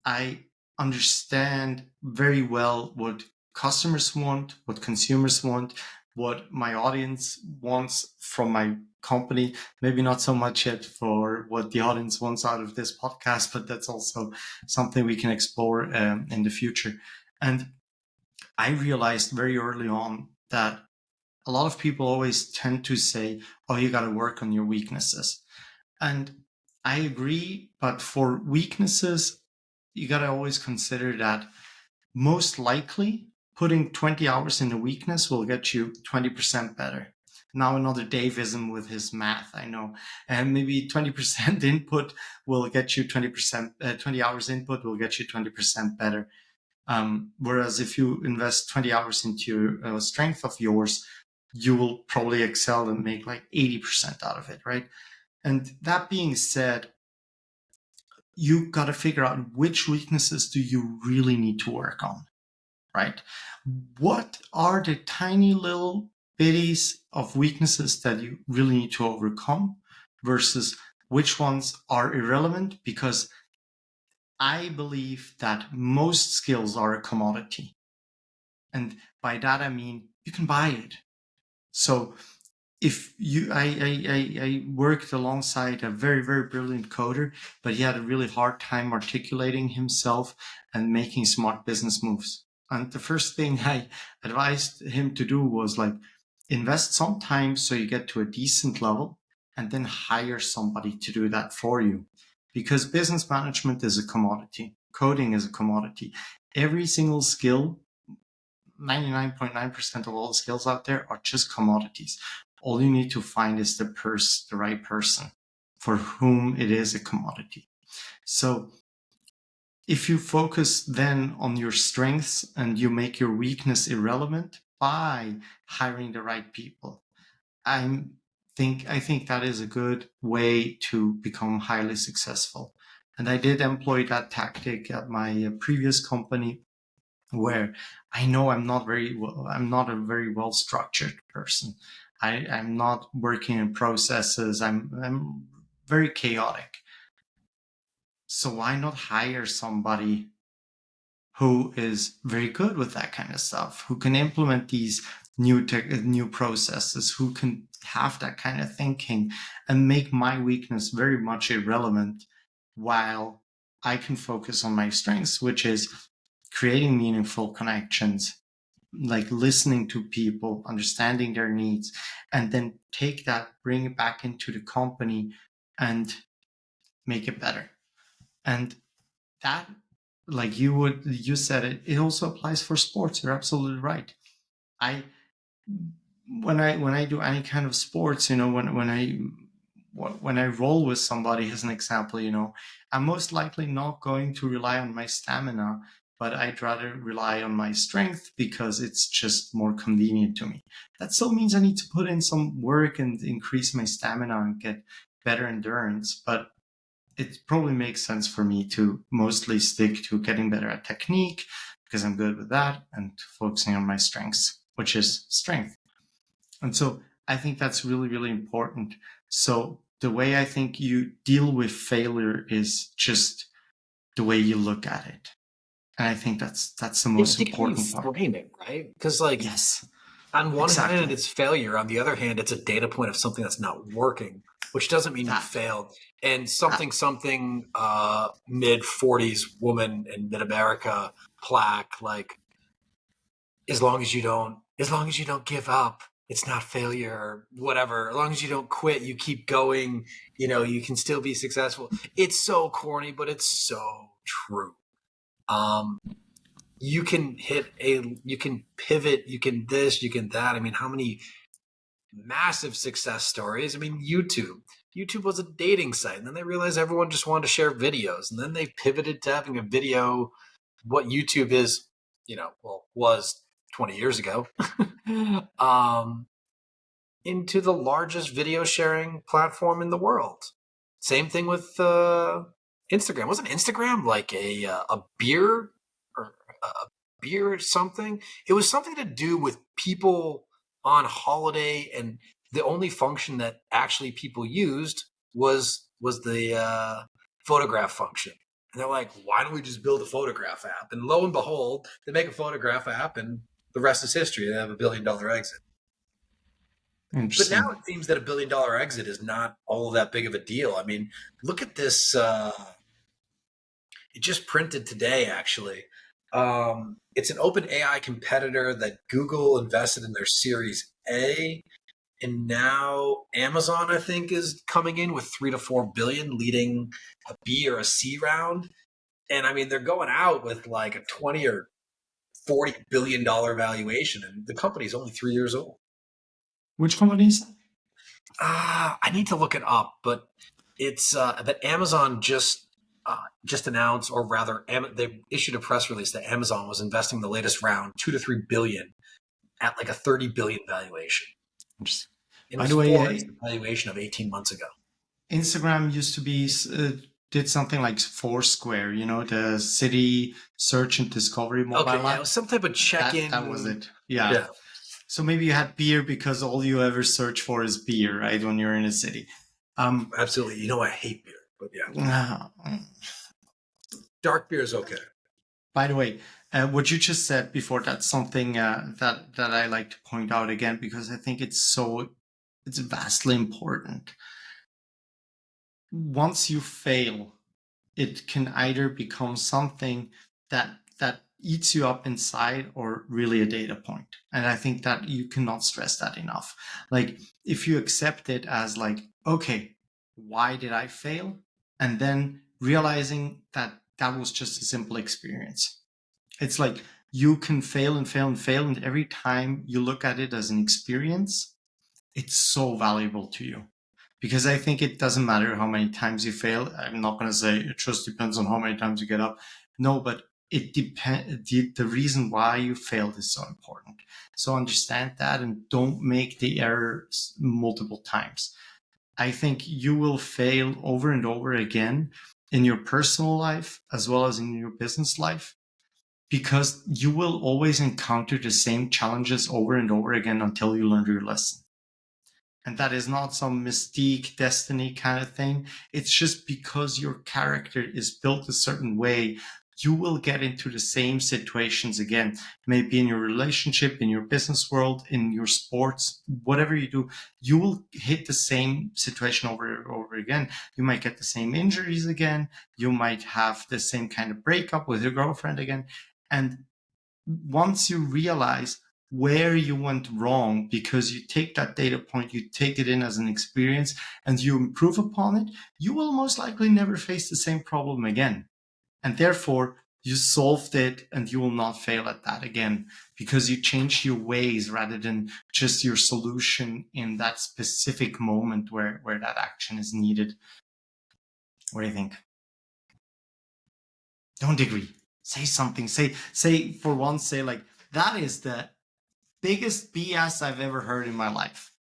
I understand very well what customers want, what consumers want, what my audience wants from my company. Maybe not so much yet for what the audience wants out of this podcast, but that's also something we can explore in the future. And I realized very early on that a lot of people always tend to say, oh, you got to work on your weaknesses. And I agree, but for weaknesses, you got to always consider that most likely putting 20 hours in a weakness will get you 20% better. now another Davism with his math, I know. And maybe 20% input will get you 20%, 20 hours input will get you 20% better. Whereas if you invest 20 hours into a strength of yours, you will probably excel and make like 80% out of it, right? And that being said, you got to figure out which weaknesses do you really need to work on, right? What are the tiny little bitties of weaknesses that you really need to overcome versus which ones are irrelevant? Because I believe that most skills are a commodity. And by that, I mean, you can buy it. So if you, I worked alongside a very, very brilliant coder, but he had a really hard time articulating himself and making smart business moves. And the first thing I advised him to do was like invest some time so you get to a decent level and then hire somebody to do that for you. Because business management is a commodity. Coding is a commodity. Every single skill, 99.9% of all the skills out there are just commodities. All you need to find is the right person for whom it is a commodity. So if you focus then on your strengths and you make your weakness irrelevant by hiring the right people, I think that is a good way to become highly successful. And I did employ that tactic at my previous company, where I know I'm not a very well structured person. I'm not working in processes. I'm very chaotic. So why not hire somebody who is very good with that kind of stuff, who can implement these new processes, who can have that kind of thinking and make my weakness very much irrelevant, while I can focus on my strengths, which is creating meaningful connections, like listening to people, understanding their needs, and then take that, bring it back into the company and make it better. And that, like you said it, it also applies for sports. You're absolutely right. I when I do any kind of sports, when I roll with somebody, as an example, I'm most likely not going to rely on my stamina, but I'd rather rely on my strength because it's just more convenient to me. That still means I need to put in some work and increase my stamina and get better endurance, but it probably makes sense for me to mostly stick to getting better at technique because I'm good with that and focusing on my strengths, which is strength. And so I think that's really, really important. So the way I think you deal with failure is just the way you look at it. And I think that's the Yeah, I most think how you important part. frame it, right? Because like Yes, on one hand, exactly. it's failure. On the other hand, it's a data point of something that's not working, which doesn't mean you That, failed. And that, something mid 40s woman in mid America plaque, like as long as you don't give up, it's not failure or whatever. As long as you don't quit, you keep going, you can still be successful. It's so corny, but it's so true. Um, you can pivot, you can this, you can that. I mean, how many massive success stories? I mean, YouTube was a dating site, and then they realized everyone just wanted to share videos, and then they pivoted to having a video. What YouTube is, was 20 years ago, um, into the largest video sharing platform in the world. Same thing with Instagram. Wasn't Instagram like a beer or a beer or something? It was something to do with people on holiday, and the only function that actually people used was the photograph function. And they're like, why don't we just build a photograph app? And lo and behold, they make a photograph app, and the rest is history. They have $1 billion exit. But now interesting. it seems that $1 billion exit is not all that big of a deal. I mean, look at this. It just printed today, actually. It's an open AI competitor that Google invested in their Series A, and now Amazon, I think, is coming in with 3 to 4 billion, leading a B or a C round. And I mean, they're going out with like a 20 or $40 billion valuation, and the company's only 3 years old. Which companies? I need to look it up, but it's that Amazon just announced, or rather, they issued a press release that Amazon was investing the latest round, 2 to 3 billion, at like a 30 billion valuation. Interesting. It By was the way, 4x the valuation of 18 months ago. Instagram used to be did something like Foursquare, the city search and discovery Okay, mobile yeah, it app. was some type of That was check-in. it. Yeah. Yeah, So maybe you had beer because all you ever search for is beer, right? When you're in a city. absolutely. You know, I hate beer, but yeah, uh, dark beer is okay. by the way, what you just said before, that's something that I like to point out again because I think it's vastly important. Once you fail, it can either become something that eats you up inside or really a data point. And I think that you cannot stress that enough. Like if you accept it as like, okay, why did I fail? And then realizing that that was just a simple experience. It's like you can fail and fail and fail. And every time you look at it as an experience, it's so valuable to you because I think it doesn't matter how many times you fail. I'm not going to say it just depends on how many times you get up. No, but it depends. The reason why you failed is so important. So understand that and don't make the errors multiple times. I think you will fail over and over again in your personal life as well as in your business life because you will always encounter the same challenges over and over again until you learn your lesson. And that is not some mystique destiny kind of thing. It's just because your character is built a certain way, you will get into the same situations again. Maybe in your relationship, in your business world, in your sports, whatever you do, you will hit the same situation over and over again. You might get the same injuries again. You might have the same kind of breakup with your girlfriend again. And once you realize where you went wrong because you take that data point, you take it in as an experience and you improve upon it, you will most likely never face the same problem again. And therefore, you solved it and you will not fail at that again because you changed your ways rather than just your solution in that specific moment where that action is needed. What do you think? Don't agree. Say something. Say for once, say like, that is the biggest BS I've ever heard in my life.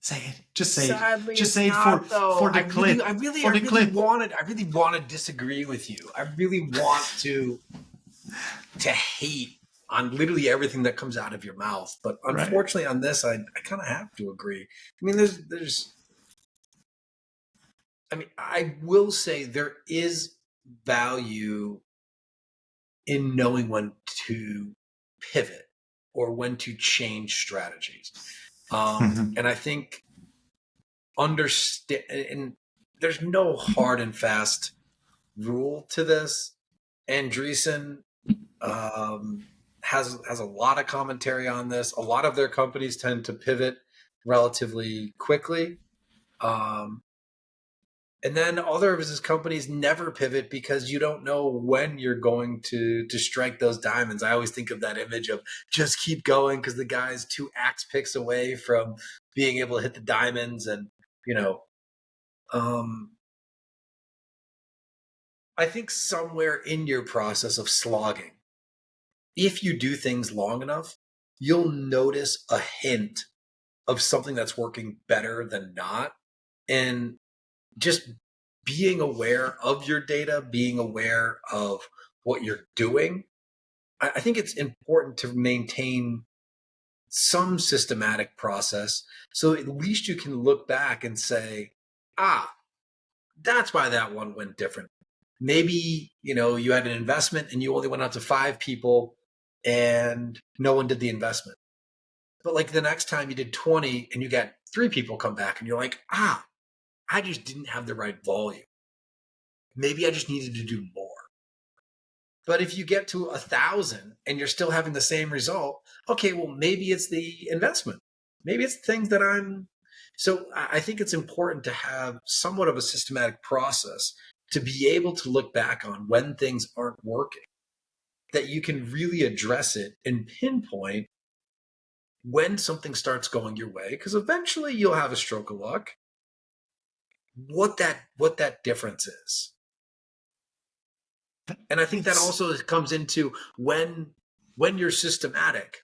Say it. Just say it. Sadly, Just it's say it for not though. the clip. For I the really clip. wanted, I really want to disagree with you. I really want to hate on literally everything that comes out of your mouth. But Right. unfortunately, on this, I kind of have to agree. I mean, I mean, I will say there is value in knowing when to pivot or when to change strategies. Mhm. And I think understand, and there's no hard and fast rule to this. Andreessen has a lot of commentary on this. A lot of their companies tend to pivot relatively quickly. Um, and then other of his companies never pivot because you don't know when you're going to strike those diamonds. I always think of that image of just keep going because the guy's 2 axe picks away from being able to hit the diamonds. And, you know, um, I think somewhere in your process of slogging, if you do things long enough, you'll notice a hint of something that's working better than not. And just being aware of your data, being aware of what you're doing, I think it's important to maintain some systematic process so at least you can look back and say, ah, that's why that one went different. Maybe, you had an investment and you only went out to 5 people and no one did the investment. But like the next time you did 20 and you got 3 people come back and you're like, I just didn't have the right volume. Maybe I just needed to do more. But if you get to 1,000 and you're still having the same result, okay, well, maybe it's the investment. Maybe it's things that So I think it's important to have somewhat of a systematic process to be able to look back on when things aren't working, that you can really address it and pinpoint when something starts going your way, because eventually you'll have a stroke of luck, what that difference is. And I think that It's also comes into when you're systematic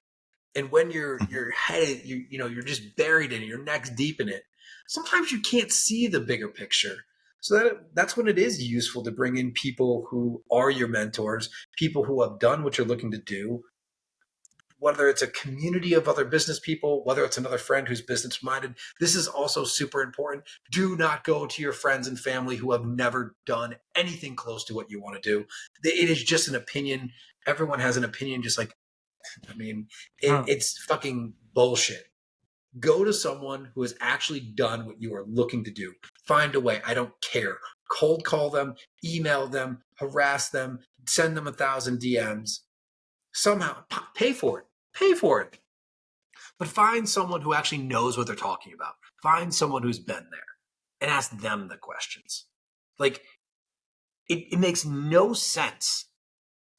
and when you're headed, you're just buried in it, you're neck deep in it. Sometimes you can't see the bigger picture. So that's when it is useful to bring in people who are your mentors, people who have done what you're looking to do, whether it's a community of other business people, whether it's another friend who's business minded. This is also super important. Do not go to your friends and family who have never done anything close to what you want to do. It is just an opinion. Everyone has an opinion, just like, I mean, no, it's fucking bullshit. Go to someone who has actually done what you are looking to do. Find a way. I don't care. Cold call them, email them, harass them, send them 1,000 DMs. Somehow pay for it. Pay for it. But find someone who actually knows what they're talking about. Find someone who's been there and ask them the questions. Like, it makes no sense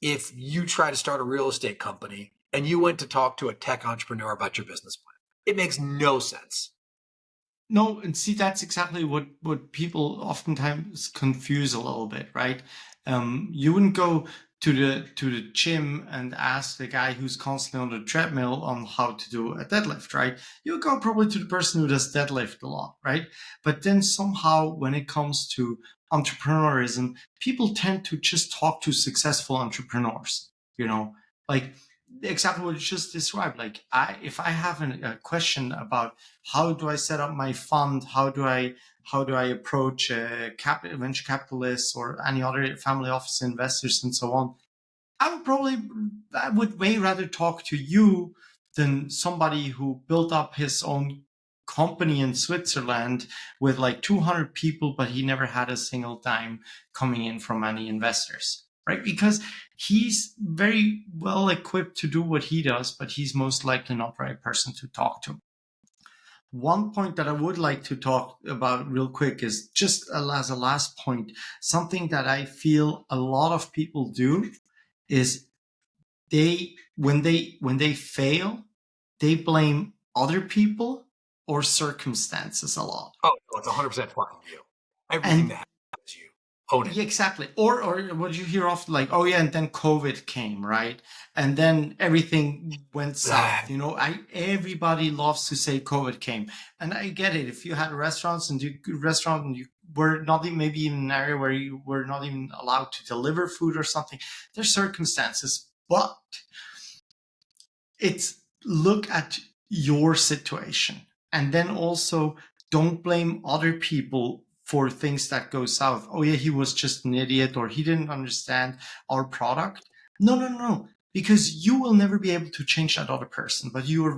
if you try to start a real estate company and you went to talk to a tech entrepreneur about your business plan. It makes no sense. no, and see, that's exactly what people oftentimes confuse a little bit, right? You wouldn't go to the gym and ask the guy who's constantly on the treadmill on how to do a deadlift, right? You would go probably to the person who does deadlift a lot, right? But then somehow, when it comes to entrepreneurism, people tend to just talk to successful entrepreneurs, you know, like exactly what you just described. Like, if I have a question about how do I set up my fund, how do I approach venture capitalists or any other family office investors and so on, I would way rather talk to you than somebody who built up his own company in Switzerland with like 200 people, but he never had a single dime coming in from any investors, right? Because he's very well equipped to do what he does, but he's most likely not the right person to talk to. One point that I would like to talk about real quick is just as a last point, something that I feel a lot of people do is when they fail, they blame other people or circumstances a lot. Oh, no, it's 100% fucking you. Everything And that happens is you. Own it. yeah, exactly. Or what you hear often, like, oh yeah, and then COVID came, right? And then everything went south. Everybody loves to say COVID came, and I get it. If you had restaurants and you were not even, maybe even an area where you were not even allowed to deliver food or something, there's circumstances, but it's look at your situation, and then also don't blame other people for things that go south. Oh yeah, he was just an idiot, or he didn't understand our product. No, no, no, because you will never be able to change that other person, but you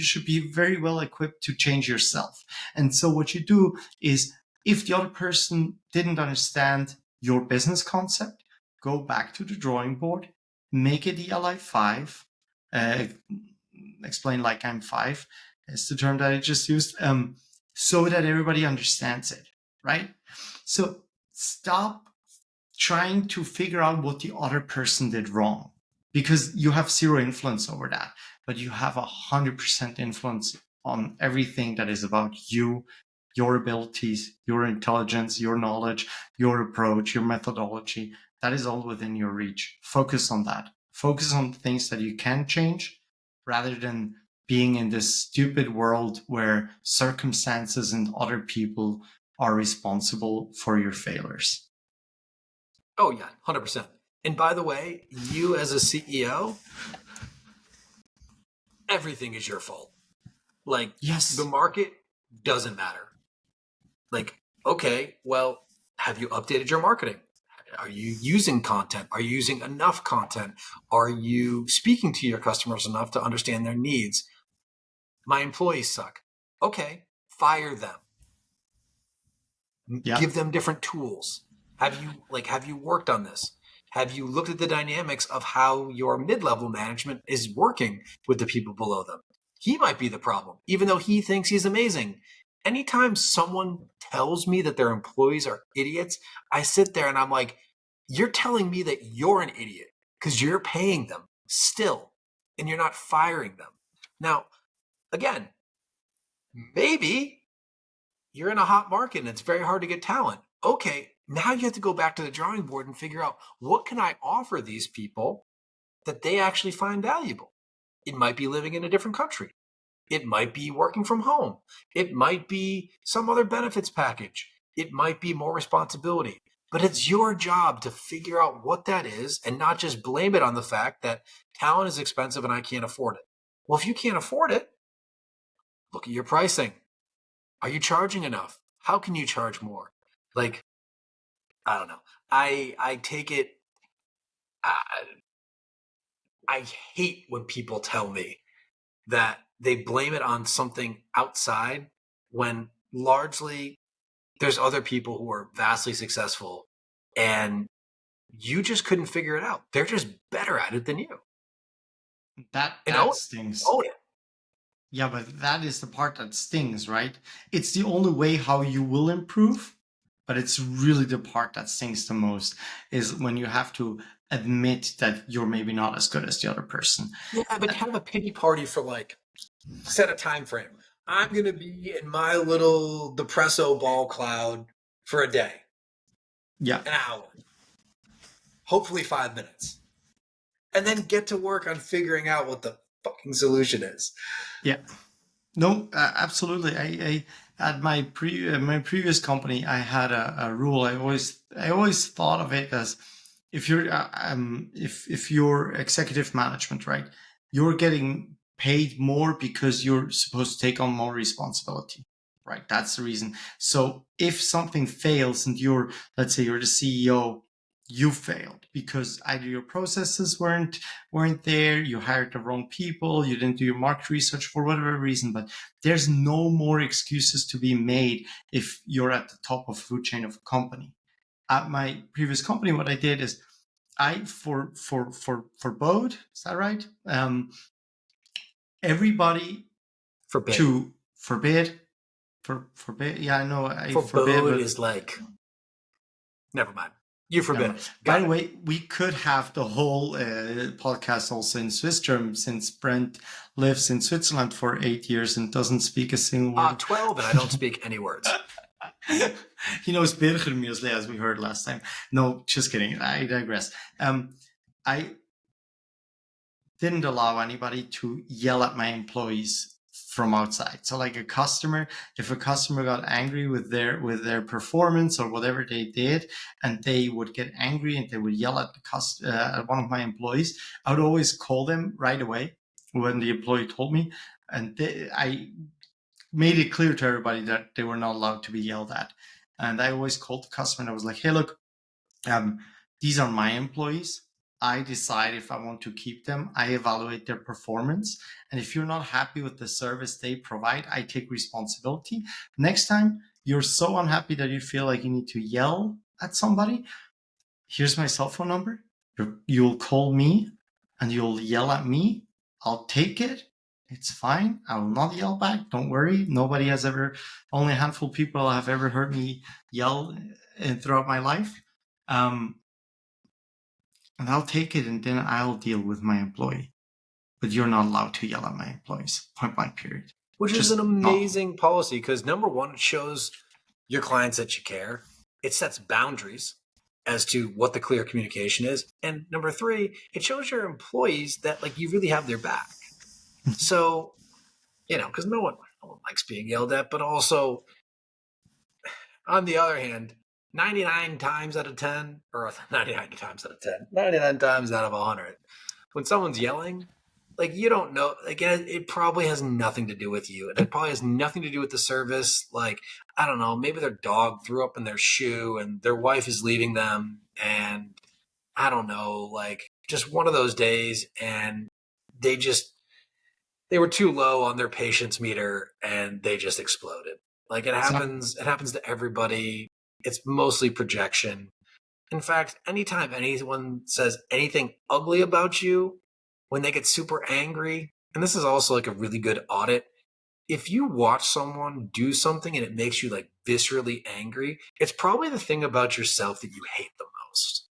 should be very well equipped to change yourself. And so what you do is, if the other person didn't understand your business concept, go back to the drawing board, make it ELI5, uh, explain like I'm five is the term that I just used, so that everybody understands it, right? So stop trying to figure out what the other person did wrong, because you have zero influence over that, but you have 100% influence on everything that is about you, your abilities, your intelligence, your knowledge, your approach, your methodology. That is all within your reach. Focus on that. Focus on things that you can change, rather than being in this stupid world where circumstances and other people are responsible for your failures. Oh, yeah, 100%. And by the way, you as a CEO, everything is your fault. Like, the Yes. market doesn't matter. Like, okay, well, have you updated your marketing? Are you using content? Are you using enough content? Are you speaking to your customers enough to understand their needs? My employees suck. Okay, fire them. Yeah. Give them different tools. Have you worked on this? Have you looked at the dynamics of how your mid-level management is working with the people below them? He might be the problem, even though he thinks he's amazing. Anytime someone tells me that their employees are idiots, I sit there and I'm like, you're telling me that you're an idiot because you're paying them still and you're not firing them. Now, again, maybe you're in a hot market and it's very hard to get talent. Okay, now you have to go back to the drawing board and figure out, what can I offer these people that they actually find valuable? It might be living in a different country. It might be working from home. It might be some other benefits package. It might be more responsibility. But it's your job to figure out what that is and not just blame it on the fact that talent is expensive and I can't afford it. Well, if you can't afford it, look at your pricing. Are you charging enough? How can you charge more? Like, I don't know. I take it. I, I hate when people tell me that they blame it on something outside when largely there's other people who are vastly successful and you just couldn't figure it out. They're just better at it than you. And That stings. own it. Yeah, but that is the part that stings, right? It's the only way how you will improve, but it's really the part that stings the most is when you have to admit that you're maybe not as good as the other person. Yeah, but have a pity party for like, set a time frame. I'm gonna be in my little depresso ball cloud for a day, Yeah, an hour, hopefully 5 minutes, and then get to work on figuring out what the fucking solution is. yeah. No, absolutely. I at my previous company, I had a rule. I always thought of it as if you're executive management, right? You're getting paid more because you're supposed to take on more responsibility, right? That's the reason. So if something fails and let's say you're the CEO, you failed because either your processes weren't there, you hired the wrong people, you didn't do your market research for whatever reason, but there's no more excuses to be made if you're at the top of the food chain of a company. At my previous company, what I did is I forbode, is that right? Everybody Forbid. to forbid. Yeah, I know I forbid, Forbode but is like, never mind. You forbid it. by Got the it. way, we could have the whole podcast also in Swiss terms, since Brent lives in Switzerland for 8 years and doesn't speak a single word. 12, and I don't speak any words. He knows Birchermuesli, as we heard last time. No, just kidding. I digress. I didn't allow anybody to yell at my employees from outside. So like if a customer got angry with their performance or whatever they did, and they would get angry and they would yell at at one of my employees, I would always call them right away when the employee told me, and I made it clear to everybody that they were not allowed to be yelled at. And I always called the customer and I was like, hey, look, um, these are my employees. I decide if I want to keep them. I evaluate their performance. And if you're not happy with the service they provide, I take responsibility. Next time you're so unhappy that you feel like you need to yell at somebody, here's my cell phone number. You'll call me and you'll yell at me. I'll take it. It's fine. I will not yell back. Don't worry. Only a handful of people have ever heard me yell throughout my life. And I'll take it and then I'll deal with my employee. But you're not allowed to yell at my employees. Point blank, period. Which is Just an not. amazing policy because, number one, it shows your clients that you care. It sets boundaries as to what the clear communication is. And number three, it shows your employees that like you really have their back. So, because no one likes being yelled at, but also on the other hand, 99 times out of 10, or 99 times out of 10, 99 times out of 100, when someone's yelling, like you don't know, like it probably has nothing to do with you. It probably has nothing to do with the service. Like, I don't know, maybe their dog threw up in their shoe and their wife is leaving them. And I don't know, like just one of those days. And they just, they were too low on their patience meter and they just exploded. Like Exactly. it happens to everybody. It's mostly projection. In fact, anytime anyone says anything ugly about you, when they get super angry, and this is also like a really good audit, if you watch someone do something and it makes you like viscerally angry, it's probably the thing about yourself that you hate the most.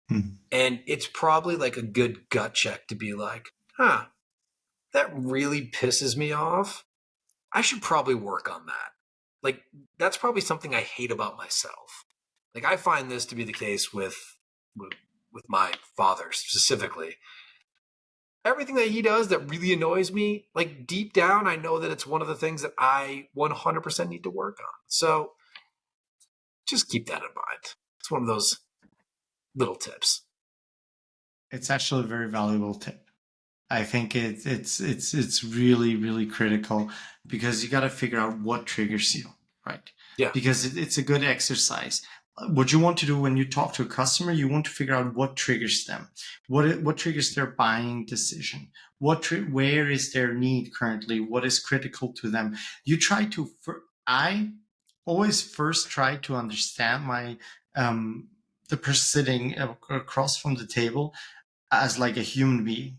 Hmm. And it's probably like a good gut check to be like, huh, that really pisses me off. I should probably work on that. Like, that's probably something I hate about myself. Like, I find this to be the case with my father specifically. Everything that he does that really annoys me, like deep down, I know that it's one of the things that I 100% need to work on. So just keep that in mind. It's one of those little tips. It's actually a very valuable tip. I think it's really really critical because you got to figure out what triggers you, right? Yeah. Because it's a good exercise. What you want to do when you talk to a customer, you want to figure out what triggers them, what triggers their buying decision, where is their need currently, what is critical to them. You try to. I always first try to understand my the person sitting across from the table as like a human being.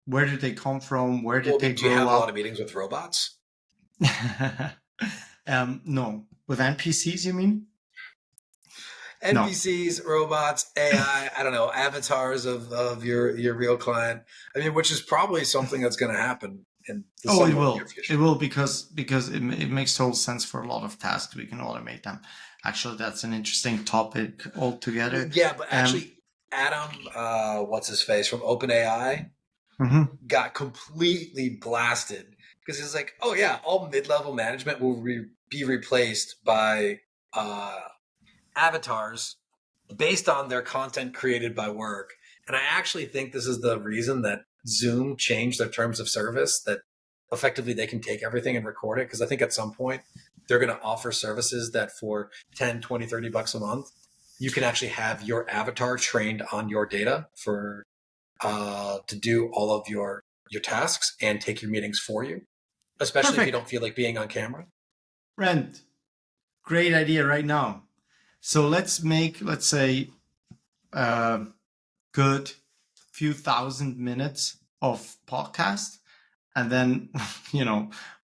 Where did they come from? Where Well, did I they mean, do you grow have a lot of up? meetings with robots? No. With NPCs, you mean? No. NPCs, robots, AI, I don't know, avatars of your real client. I mean, which is probably something that's going to happen in the Oh, it somewhat near will. It future. will because it makes total sense for a lot of tasks. We can automate them. Actually, that's an interesting topic altogether. Yeah, but Um, actually, Adam, what's his face from OpenAI, mhm. got completely blasted because he's like, "Oh yeah, all mid-level management will be replaced by uh, avatars based on their content created by work." And I actually think this is the reason that Zoom changed their terms of service, that effectively they can take everything and record it. Because I think at some point they're going to offer services that for 10, 20, $30 a month, you can actually have your avatar trained on your data for to do all of your tasks and take your meetings for you, especially if you Perfect. don't feel like being on camera. Brent, great idea right now. So let's say, a good few thousand minutes of podcast, and then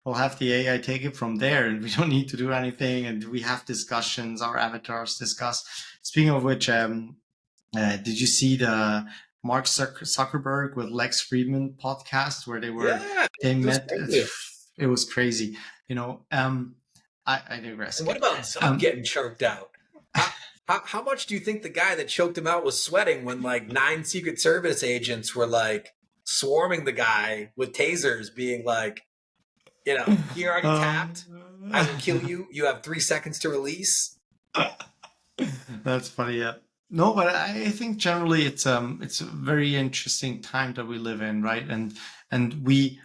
we'll have the AI take it from there, and we don't need to do anything, and we have discussions, our avatars discuss. Speaking of which, did you see the Mark Zuckerberg with Lex Friedman podcast where Yeah, they it was met? crazy. It was crazy. I digress And what again. about Zuck um getting choked out? How, how much do you think the guy that choked him out was sweating when like 9 Secret Service agents were like swarming the guy with tasers, being like, you're already tapped. I will kill you. You have 3 seconds to release. That's funny, yeah. No, but I think generally it's a very interesting time that we live in, right? And we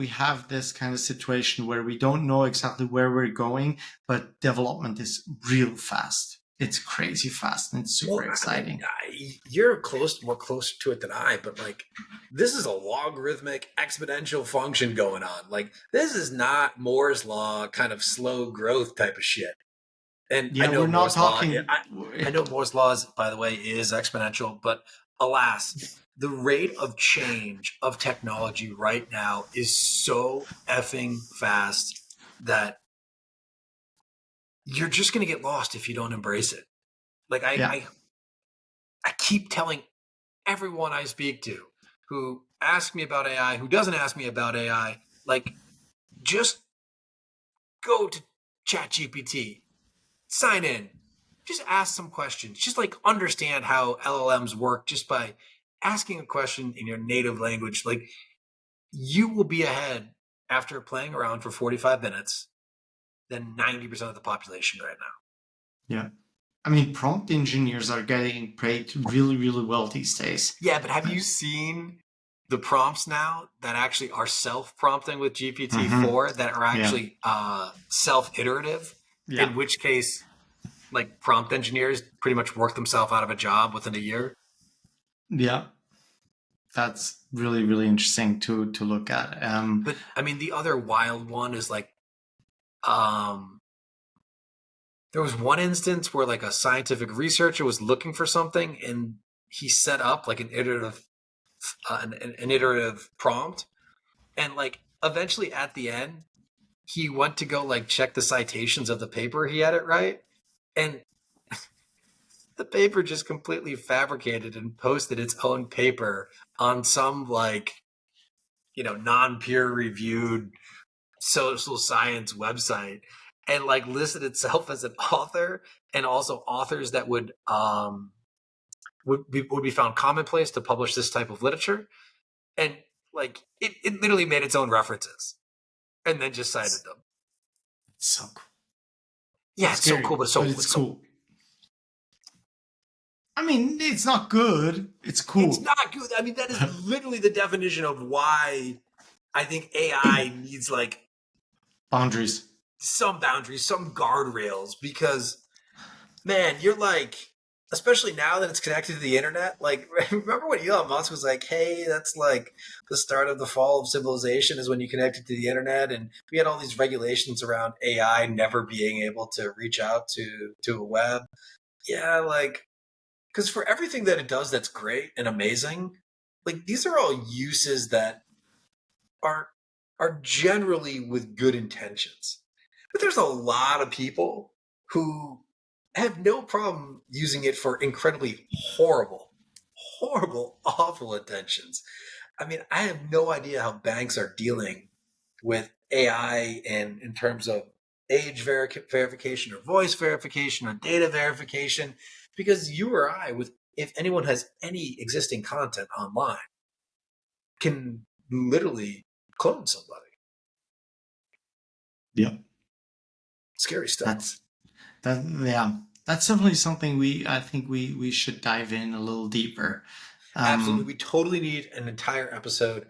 have this kind of situation where we don't know exactly where we're going, but development is real fast. It's crazy fast and it's super Well, I mean, exciting. you're more closer to it than I, but like, this is a logarithmic exponential function going on. Like, this is not Moore's law kind of slow growth type of shit. And I Yeah, know we're not Moore's law. talking. I know Moore's law, by the way, is exponential, but alas, the rate of change of technology right now is so effing fast that you're just going to get lost if you don't embrace it. Like Yeah, I keep telling everyone I speak to who asks me about AI, who doesn't ask me about AI, like, just go to ChatGPT, sign in, just ask some questions, just like understand how LLMs work just by asking a question in your native language. Like, you will be ahead after playing around for 45 minutes than 90% of the population right now. yeah. I mean, prompt engineers are getting paid really, really well these days. Yeah, but have you seen the prompts now that actually are self-prompting with Mm-hmm. GPT-4 that are Yeah, actually self-iterative? yeah, In which case, like, prompt engineers pretty much work themselves out of a job within a year. yeah. That's really, really interesting to look at. But I mean, the other wild one is like, um, there was one instance where like a scientific researcher was looking for something and he set up like an iterative prompt, and like eventually at the end he went to go like check the citations of the paper he had it right, and the paper just completely fabricated and posted its own paper on some like non-peer reviewed social science website and like listed itself as an author, and also authors that would be found commonplace to publish this type of literature, and like it literally made its own references and then just cited It's, them. it's so cool. Yeah, it's so cool, Scary, but but so it's it's so cool. I mean, it's not good. It's it's cool. not good. I mean, that is literally the definition of why I think AI needs like Boundaries. some boundaries, some guardrails, because man, you're like, especially now that it's connected to the internet. Like, remember when Elon Musk was like, "Hey, that's like the start of the fall of civilization is when you connect it to the internet," and we had all these regulations around AI never being able to reach out to a web. Yeah, like, because for everything that it does, that's great and amazing. Like, these are all uses that are are generally with good intentions. But there's a lot of people who have no problem using it for incredibly horrible, horrible, awful intentions. I mean, I have no idea how banks are dealing with AI and in terms of age verification or voice verification or data verification, because you or I, with if anyone has any existing content online, can literally clone somebody. Yeah, Scary stuff. that's that. Yeah, that's definitely something I think we should dive in a little deeper. Absolutely. Um, We totally need an entire episode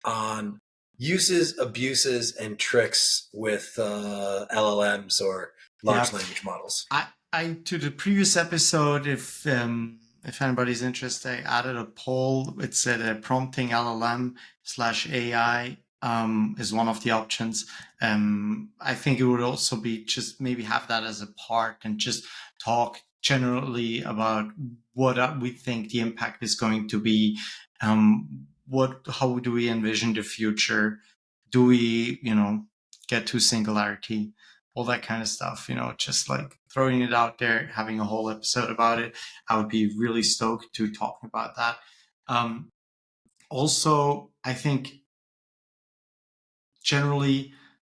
on uses, abuses, and tricks with LLMs or yeah, large language models. I to the previous episode, if anybody's interested, I added a poll. It said prompting LLM slash AI is one of the options. I think it would also be just maybe have that as a part and just talk generally about what we think the impact is going to be. How do we envision the future? Do we, get to singularity? All that kind of stuff, just like throwing it out there, having a whole episode about it. I would be really stoked to talk about that. Um, Also, I think generally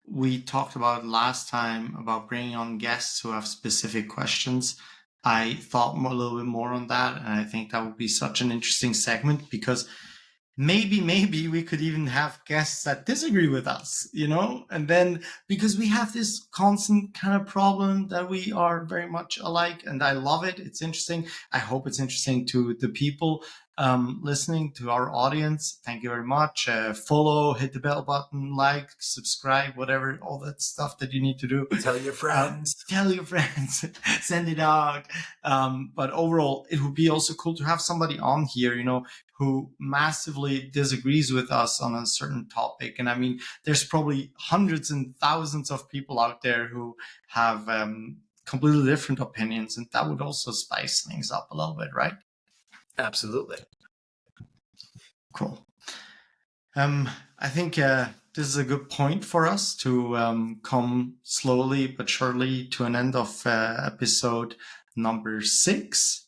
we talked about last time about bringing on guests who have specific questions. I thought a little bit more on that, and I think that would be such an interesting segment because maybe we could even have guests that disagree with us, and then because we have this constant kind of problem that we are very much alike, and I love it. It's interesting. I hope it's interesting to the people listening, to our audience. Thank you very much. Follow, hit the bell button, like, subscribe, whatever, all that stuff that you need to do. Tell your friends. Tell your friends, send it out. But overall, it would be also cool to have somebody on here, who massively disagrees with us on a certain topic. And I mean, there's probably hundreds and thousands of people out there who have completely different opinions, and that would also spice things up a little bit, right? Absolutely. Cool. I think this is a good point for us to come slowly but surely to an end of episode number 6.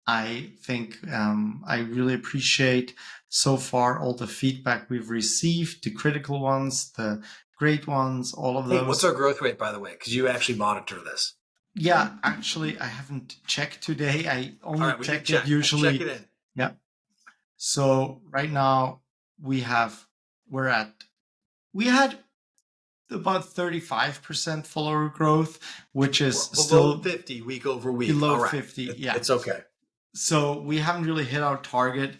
I think I really appreciate so far all the feedback we've received, the critical ones, the great ones, all of Hey, those. what's our growth rate, by the way? Because you actually monitor this. Yeah, actually, I haven't checked today. I only All right, we can check it check. We'll check usually. it in. Yeah. So right now we had about 35% follower growth, which is We're below still 50 week over week. below All right. 50. Yeah. It's okay. So we haven't really hit our target.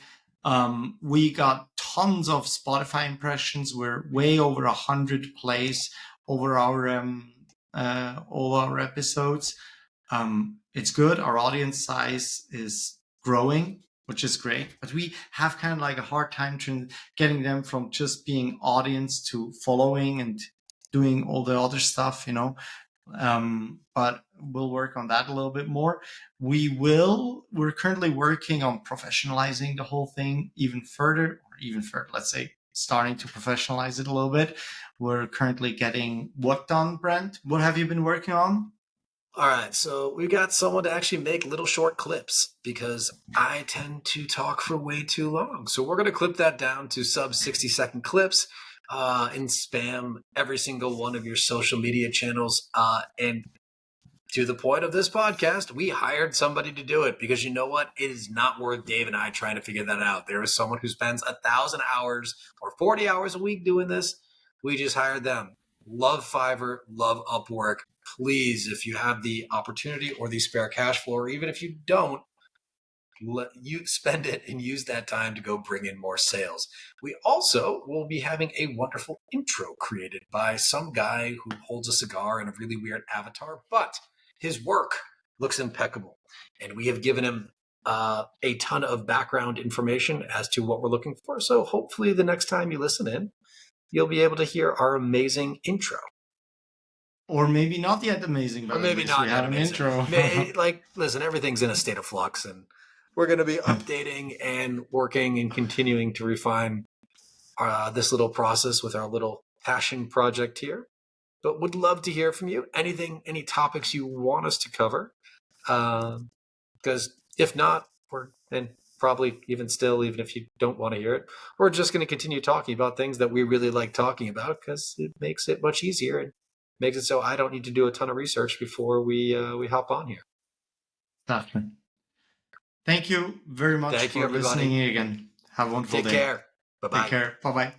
We got tons of Spotify impressions. We're way over 100 plays over all our episodes. It's good. Our audience size is growing, which is great. But we have kind of like a hard time getting them from just being audience to following and doing all the other stuff, but we'll work on that a little bit more. We're currently working on professionalizing the whole thing even further, let's say starting to professionalize it a little bit. We're currently getting what done, Brent? What have you been working on? All right, so we got someone to actually make little short clips because I tend to talk for way too long. So we're going to clip that down to sub 60-second clips and spam every single one of your social media channels. And to the point of this podcast, we hired somebody to do it because you know what? It is not worth Dave and I trying to figure that out. There is someone who spends 1,000 hours or 40 hours a week doing this. We just hired them. Love Fiverr, love Upwork. Please, if you have the opportunity or the spare cash flow, or even if you don't, let you spend it and use that time to go bring in more sales. We also will be having a wonderful intro created by some guy who holds a cigar and a really weird avatar, but his work looks impeccable. And we have given him a ton of background information as to what we're looking for. So hopefully the next time you listen in, you'll be able to hear our amazing intro. Or maybe not yet amazing, but Or maybe at least not we yet have an amazing. intro. Like, listen, everything's in a state of flux, and we're going to be updating and working and continuing to refine this little process with our little passion project here. But would love to hear from you. Anything, any topics you want us to cover? Because if not, and probably even still, even if you don't want to hear it, we're just going to continue talking about things that we really like talking about because it makes it much easier and makes it so I don't need to do a ton of research before we hop on here. Definitely. Thank you very much Thank you, for everybody. listening again. Have a wonderful Take day. care. Bye-bye. Take care. Bye-bye.